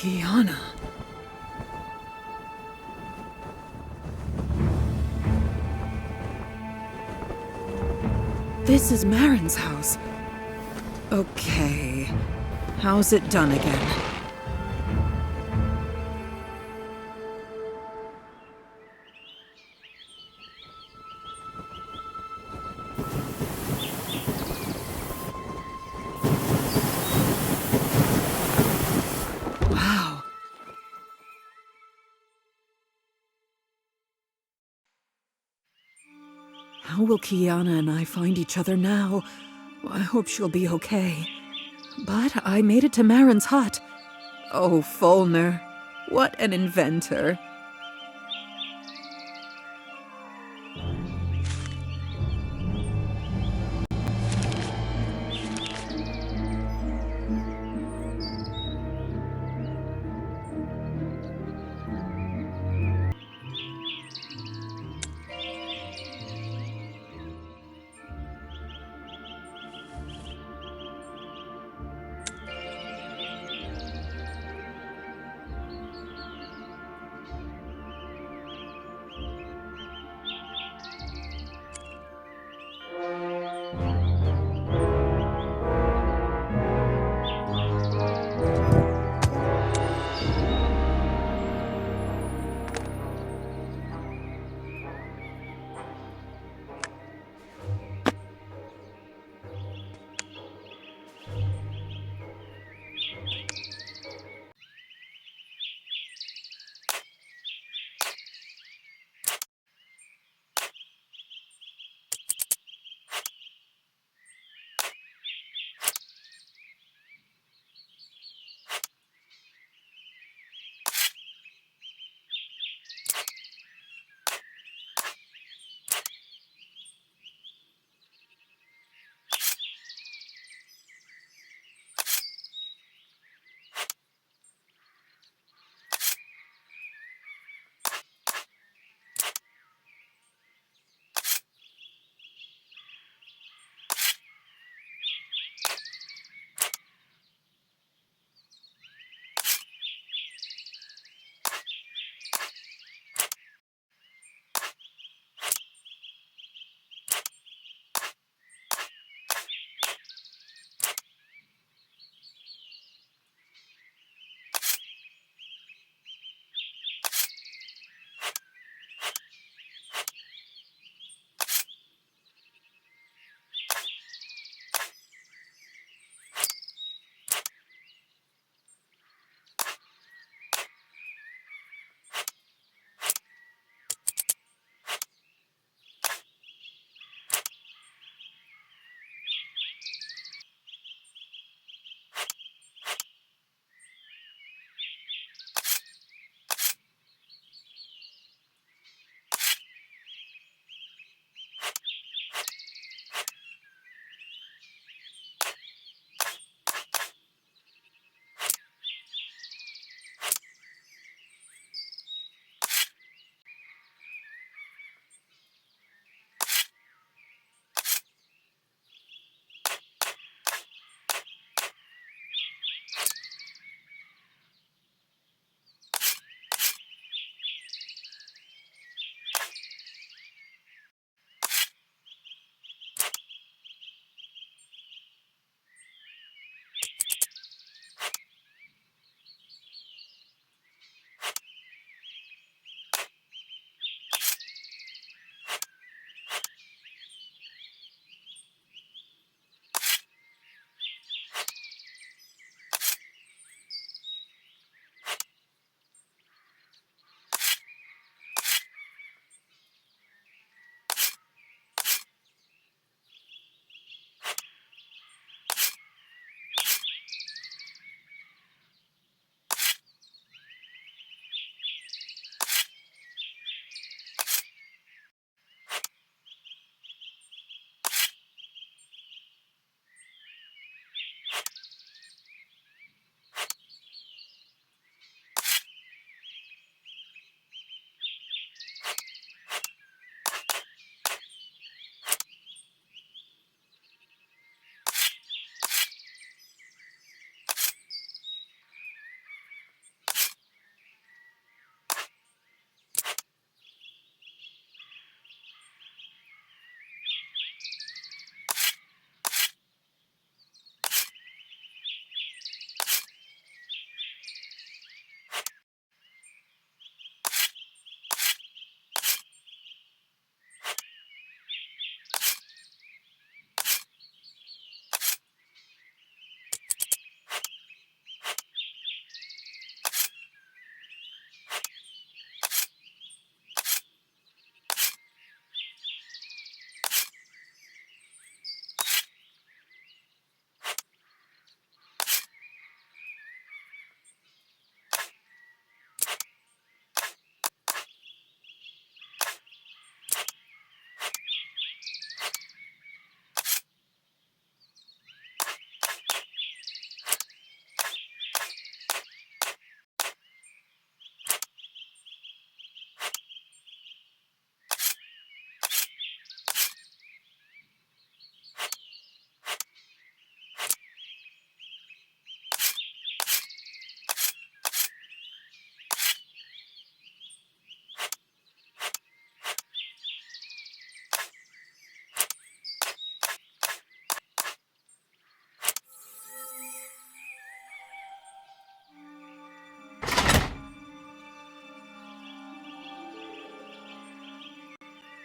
Kiana. This is Marin's house. Okay. How's it done again? Wow. How will Kiana and I find each other now? I hope she'll be okay. But I made it to Marin's hut. Oh, Fulner, what an inventor.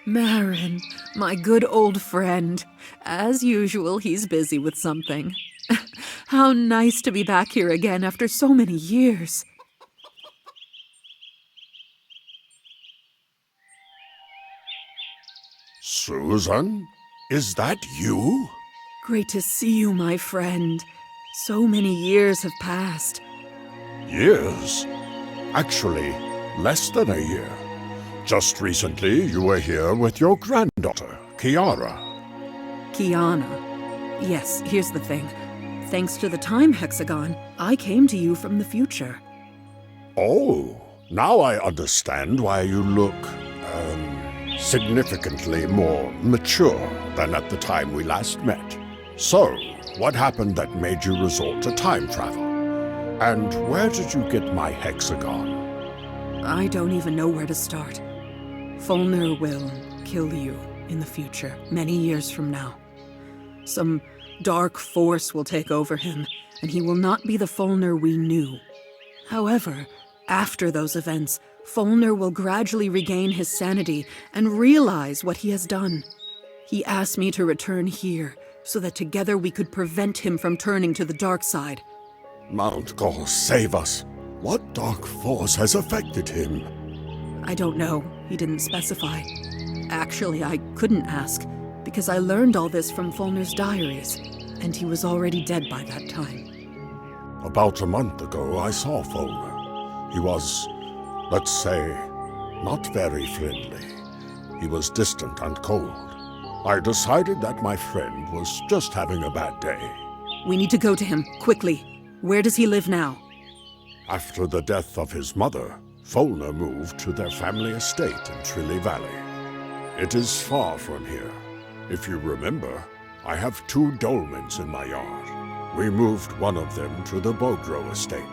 Marin, my good old friend. As usual, he's busy with something. How nice to be back here again after so many years. Susan? Is that you? Great to see you, my friend. So many years have passed. Years? Actually, less than a year. Just recently, you were here with your granddaughter, Kiara. Kiana. Yes, here's the thing. Thanks to the time hexagon, I came to you from the future. Oh, now I understand why you look, significantly more mature than at the time we last met. So, what happened that made you resort to time travel? And where did you get my hexagon? I don't even know where to start. Fulner will kill you in the future, many years from now. Some dark force will take over him, and he will not be the Fulner we knew. However, after those events, Fulner will gradually regain his sanity and realize what he has done. He asked me to return here, so that together we could prevent him from turning to the dark side. Mount Gaul, save us. What dark force has affected him? I don't know. He didn't specify. Actually, I couldn't ask, because I learned all this from Fulner's diaries, and he was already dead by that time. About a month ago, I saw Fulner. He was, let's say, not very friendly. He was distant and cold. I decided that my friend was just having a bad day. We need to go to him, quickly. Where does he live now? After the death of his mother, Fulner moved to their family estate in Trilly Valley. It is far from here. If you remember, I have 2 dolmens in my yard. We moved one of them to the Bogro estate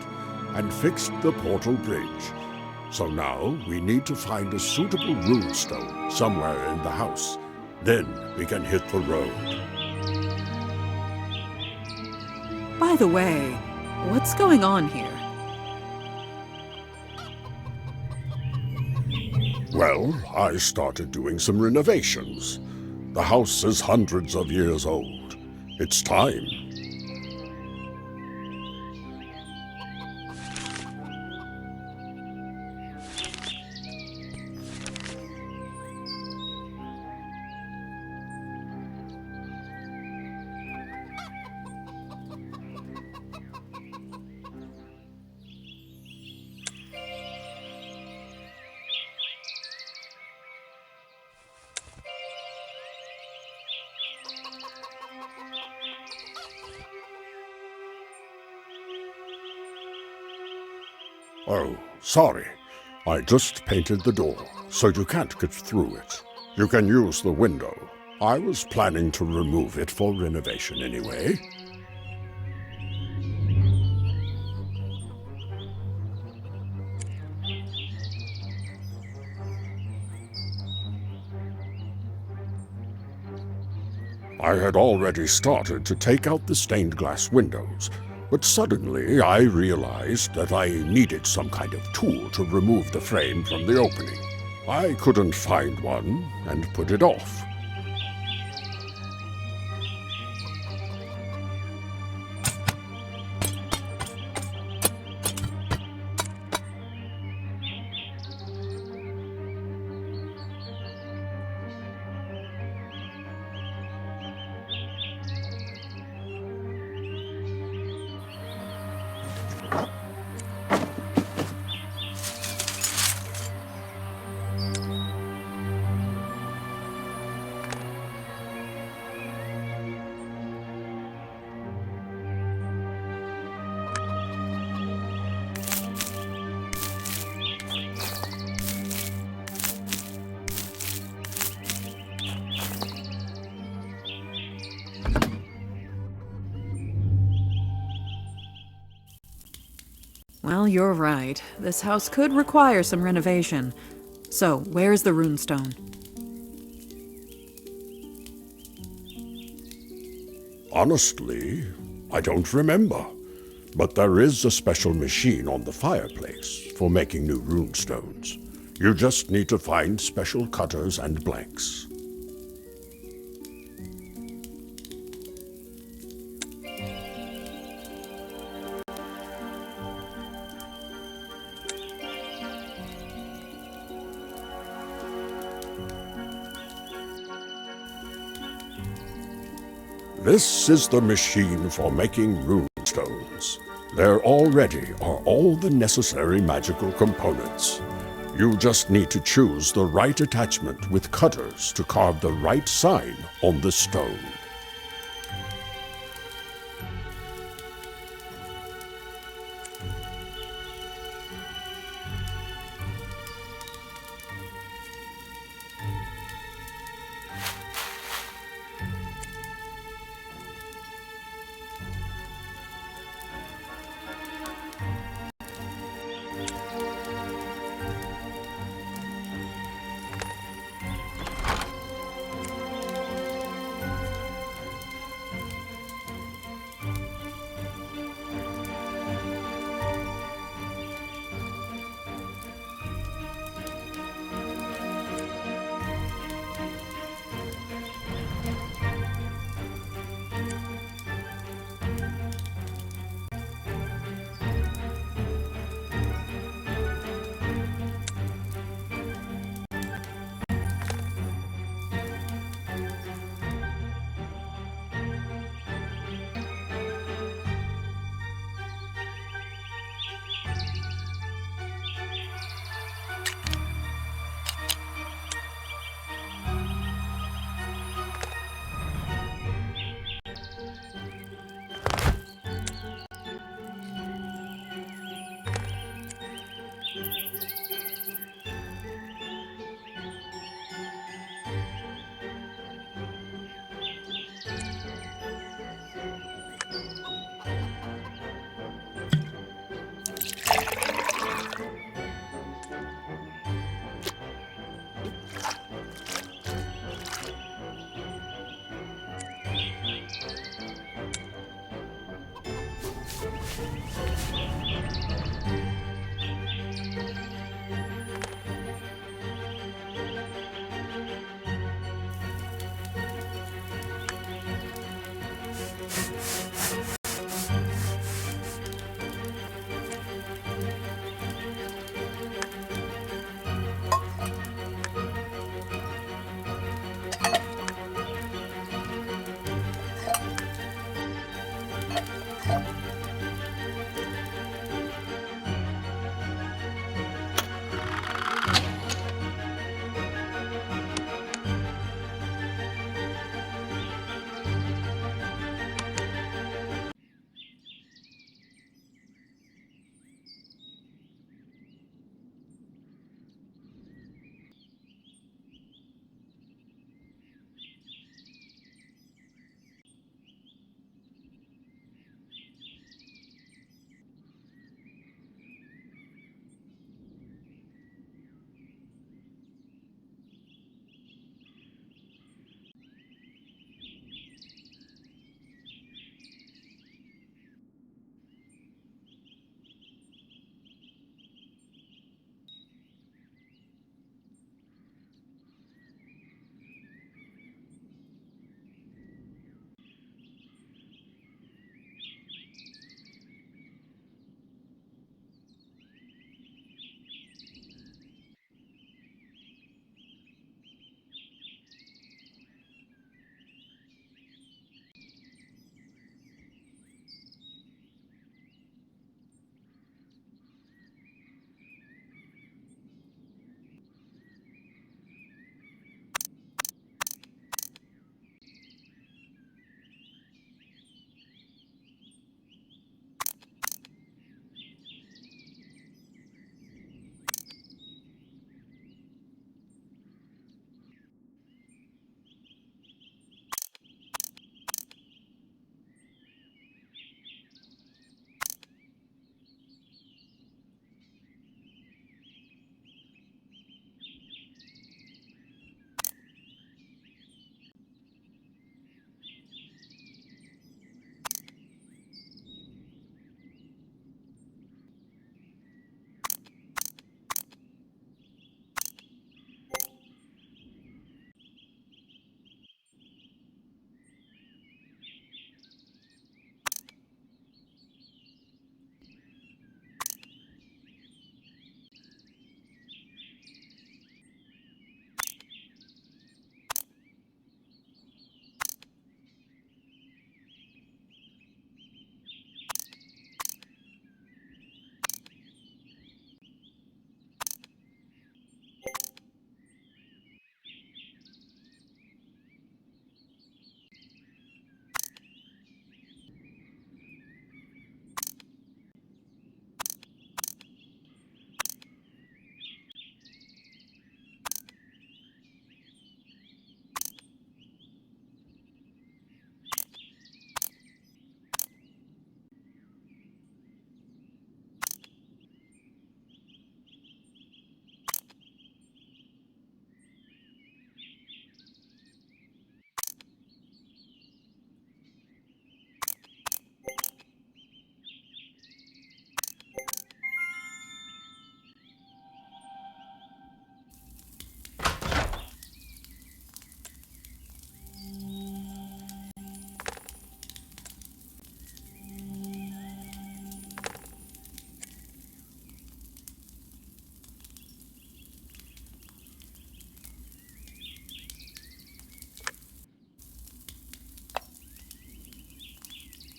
and fixed the portal bridge. So now we need to find a suitable runestone somewhere in the house. Then we can hit the road. By the way, what's going on here? Well, I started doing some renovations. The house is hundreds of years old. It's time. Oh, sorry. I just painted the door, so you can't get through it. You can use the window. I was planning to remove it for renovation anyway. I had already started to take out the stained glass windows, but suddenly I realized that I needed some kind of tool to remove the frame from the opening. I couldn't find one and put it off. Well, you're right. This house could require some renovation. So, where's the runestone? Honestly, I don't remember. But there is a special machine on the fireplace for making new runestones. You just need to find special cutters and blanks. This is the machine for making rune stones. There already are all the necessary magical components. You just need to choose the right attachment with cutters to carve the right sign on the stone.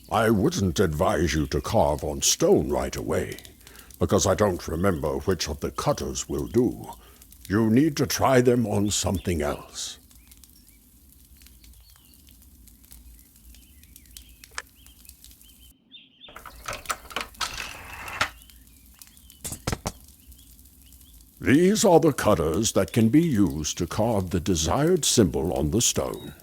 I wouldn't advise you to carve on stone right away, because I don't remember which of the cutters will do. You need to try them on something else. These are the cutters that can be used to carve the desired symbol on the stone.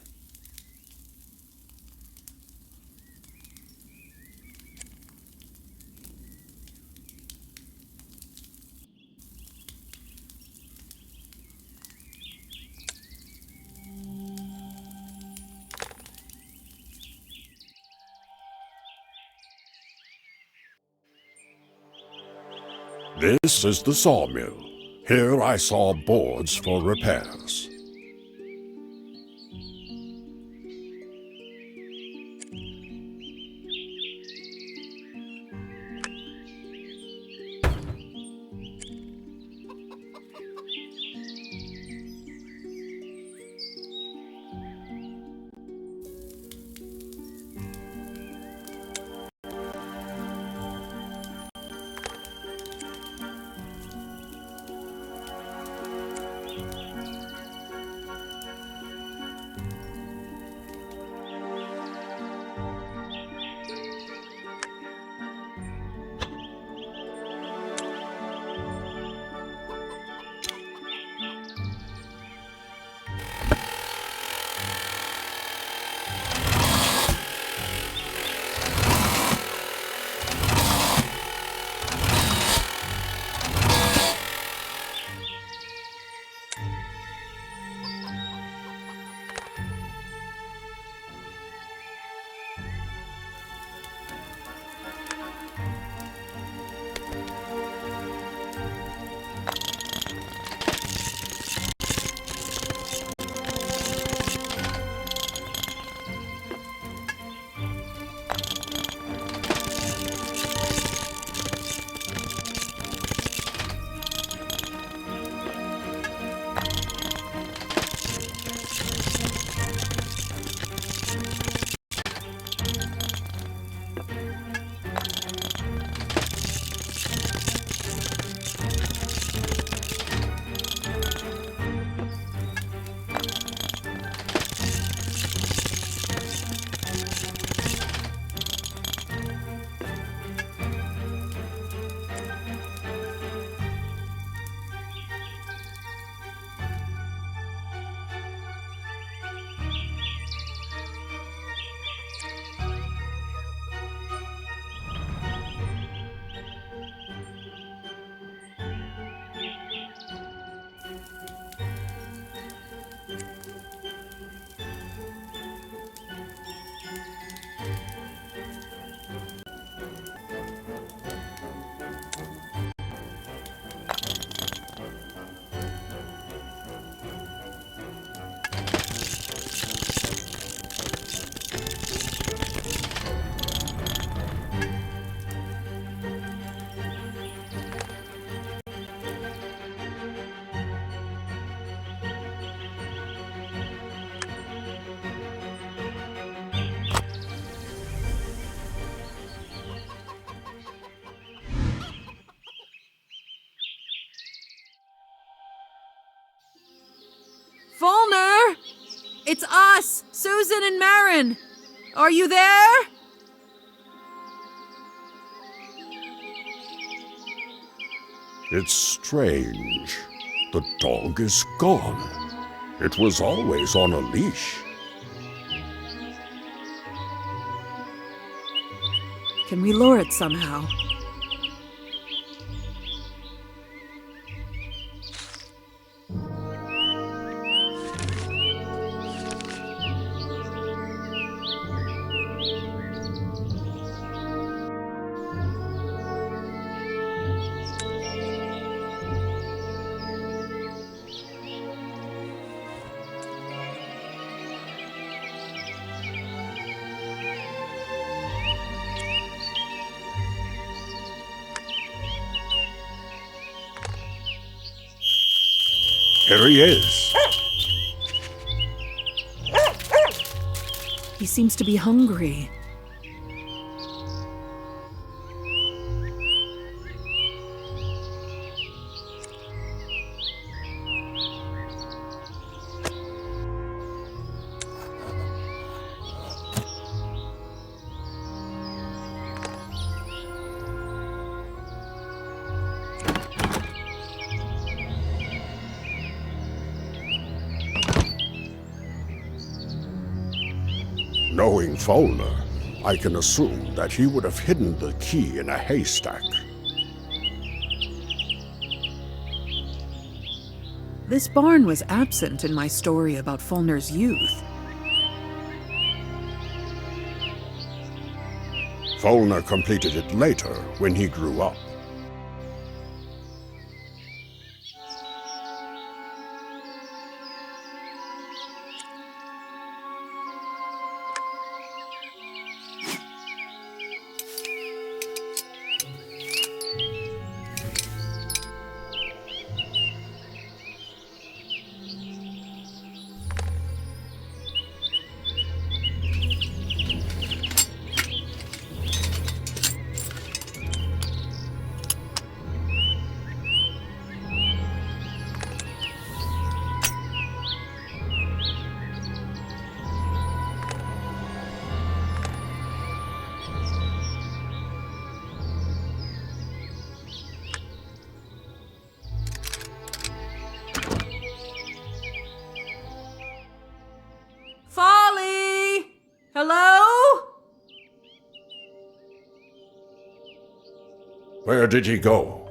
This is the sawmill. Here I saw boards for repairs. Fulner! It's us, Susan and Marin. Are you there? It's strange. The dog is gone. It was always on a leash. Can we lure it somehow? Here he is. He seems to be hungry. Knowing Fowler, I can assume that he would have hidden the key in a haystack. This barn was absent in my story about Fulner's youth. Fowler completed it later when he grew up. Folly! Hello? Where did he go?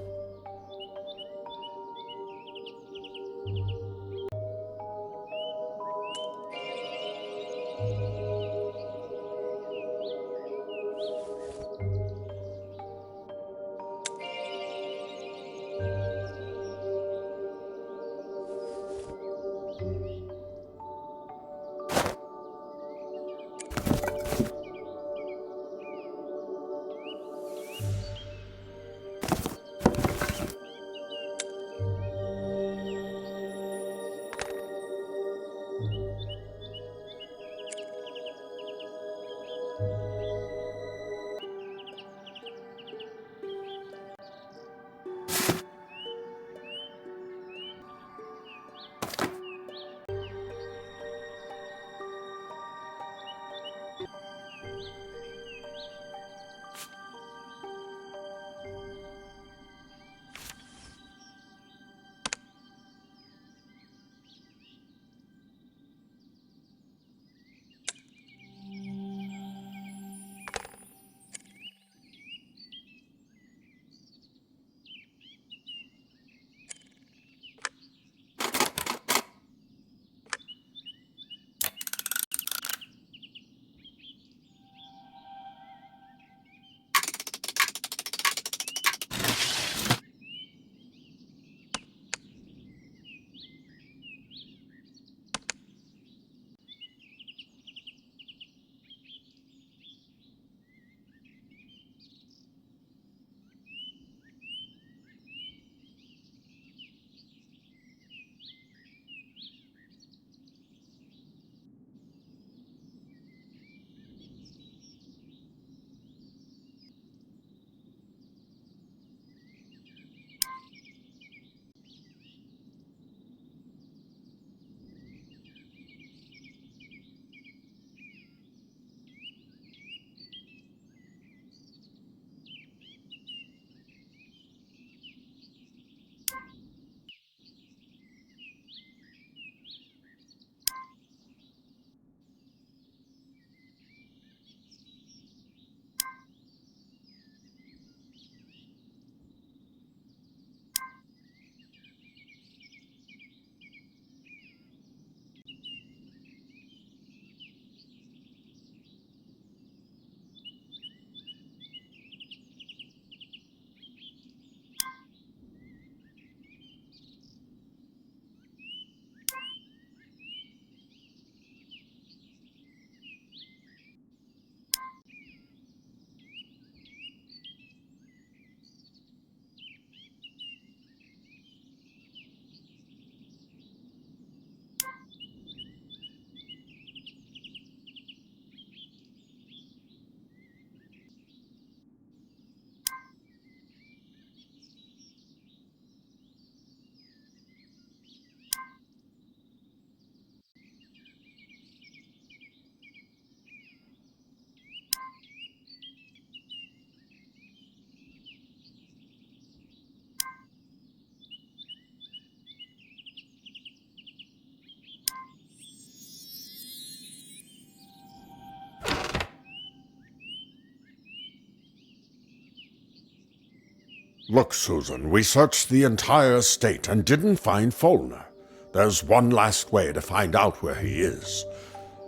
Look, Susan, we searched the entire estate and didn't find Folner. There's one last way to find out where he is.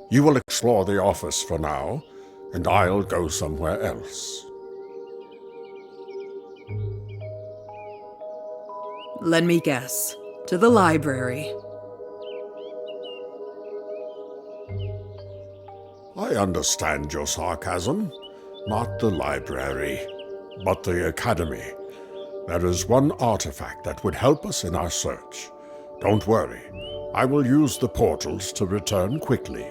You will explore the office for now, and I'll go somewhere else. Let me guess. To the library. I understand your sarcasm. Not the library, but the academy. There is one artifact that would help us in our search. Don't worry. I will use the portals to return quickly.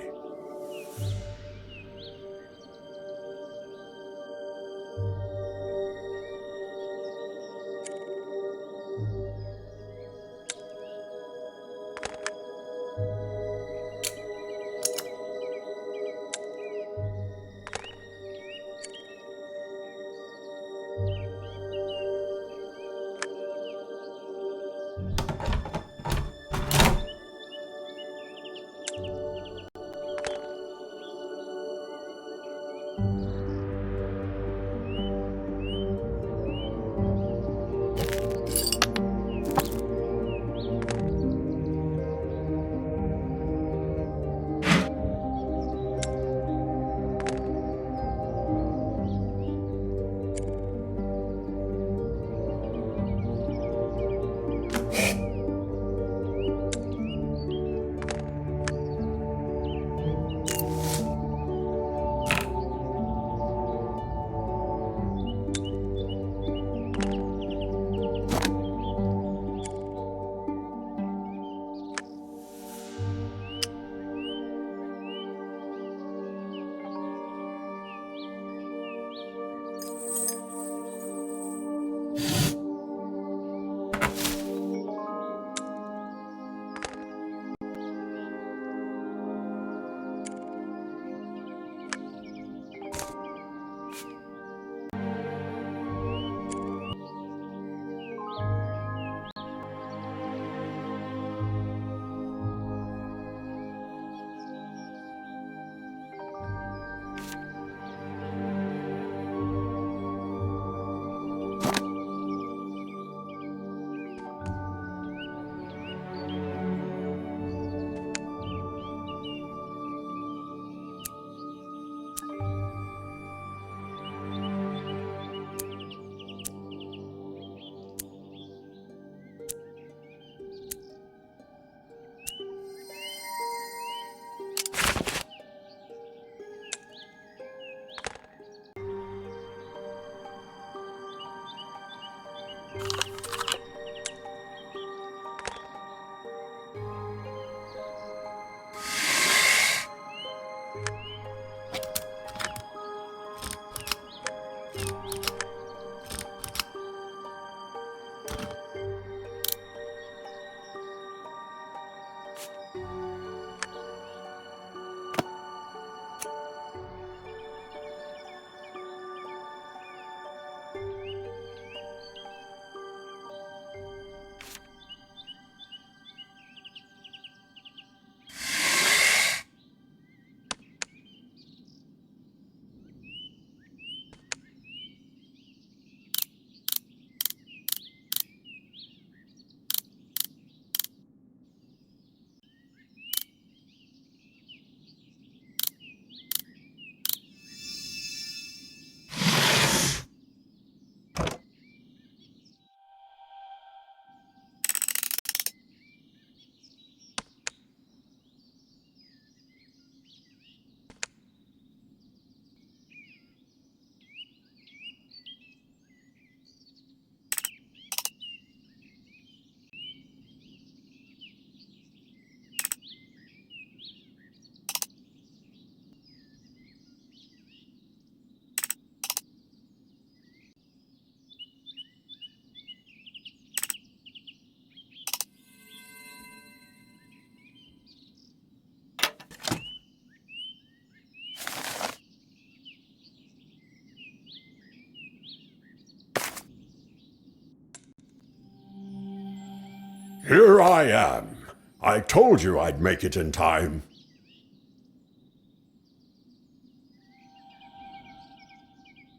Here I am. I told you I'd make it in time.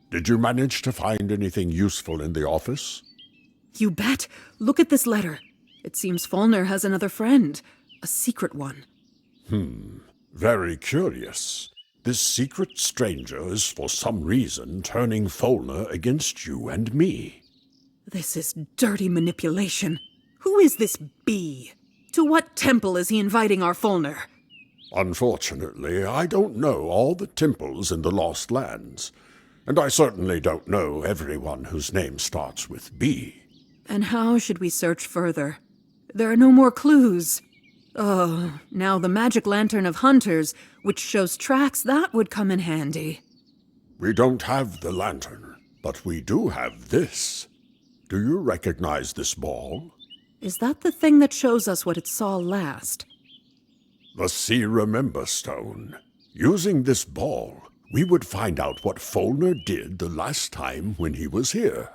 Did you manage to find anything useful in the office? You bet. Look at this letter. It seems Fulner has another friend. A secret one. Very curious. This secret stranger is for some reason turning Fulner against you and me. This is dirty manipulation. Who is this bee? To what temple is he inviting our Fulner? Unfortunately, I don't know all the temples in the Lost Lands, and I certainly don't know everyone whose name starts with B. And how should we search further? There are no more clues. Oh, now the magic lantern of hunters, which shows tracks, that would come in handy. We don't have the lantern, but we do have this. Do you recognize this ball? Is that the thing that shows us what it saw last? The See Remember Stone. Using this ball, we would find out what Fulner did the last time when he was here.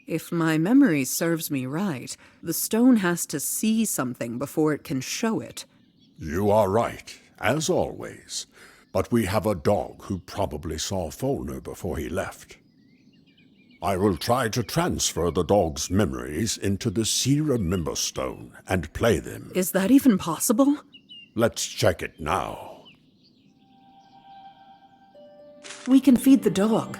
If my memory serves me right, the stone has to see something before it can show it. You are right, as always. But we have a dog who probably saw Fulner before he left. I will try to transfer the dog's memories into the See Remember Stone and play them. Is that even possible? Let's check it now. We can feed the dog.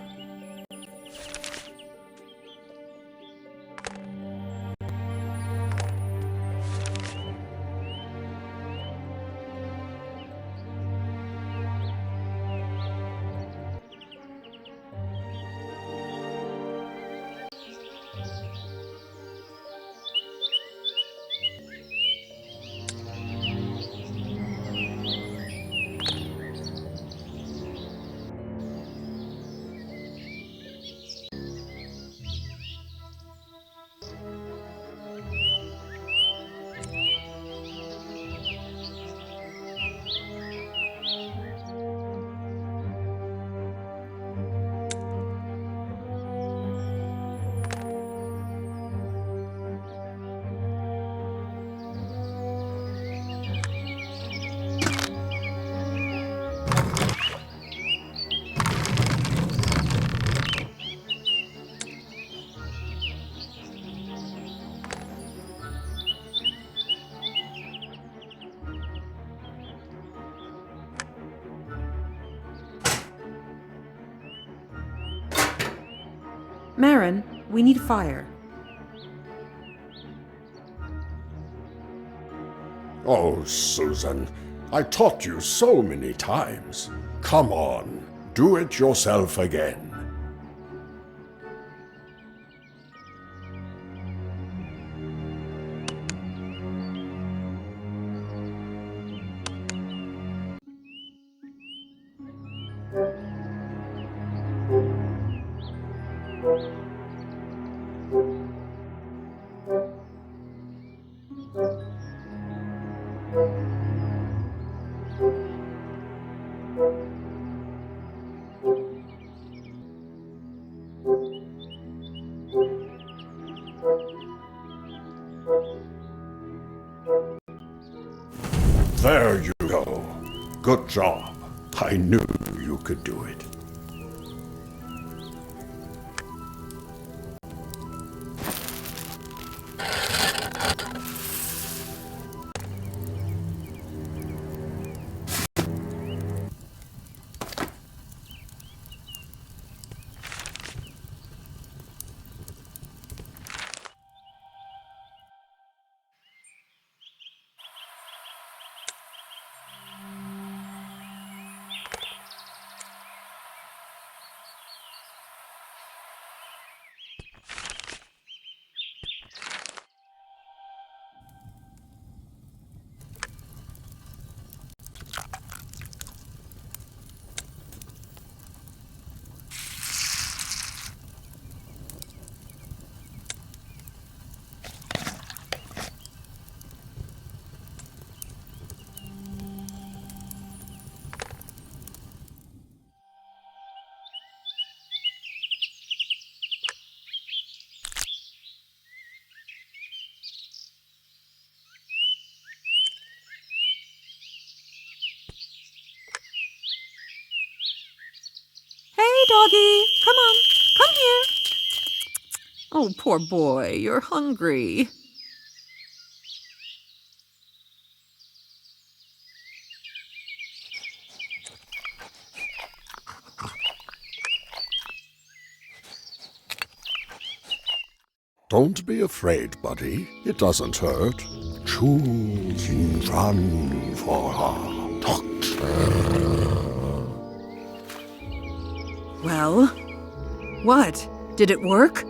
Marin, we need fire. Oh, Susan, I taught you so many times. Come on, do it yourself again. There you go. Good job. I knew you could do it. Oh, poor boy, you're hungry. Don't be afraid, buddy. It doesn't hurt. Choosing fun for a doctor. Well, what? Did it work?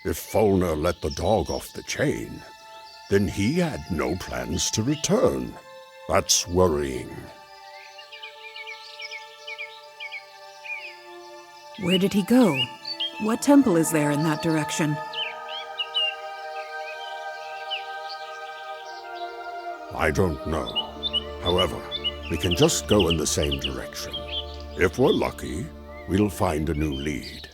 If Folner let the dog off the chain, then he had no plans to return. That's worrying. Where did he go? What temple is there in that direction? I don't know. However, we can just go in the same direction. If we're lucky, we'll find a new lead.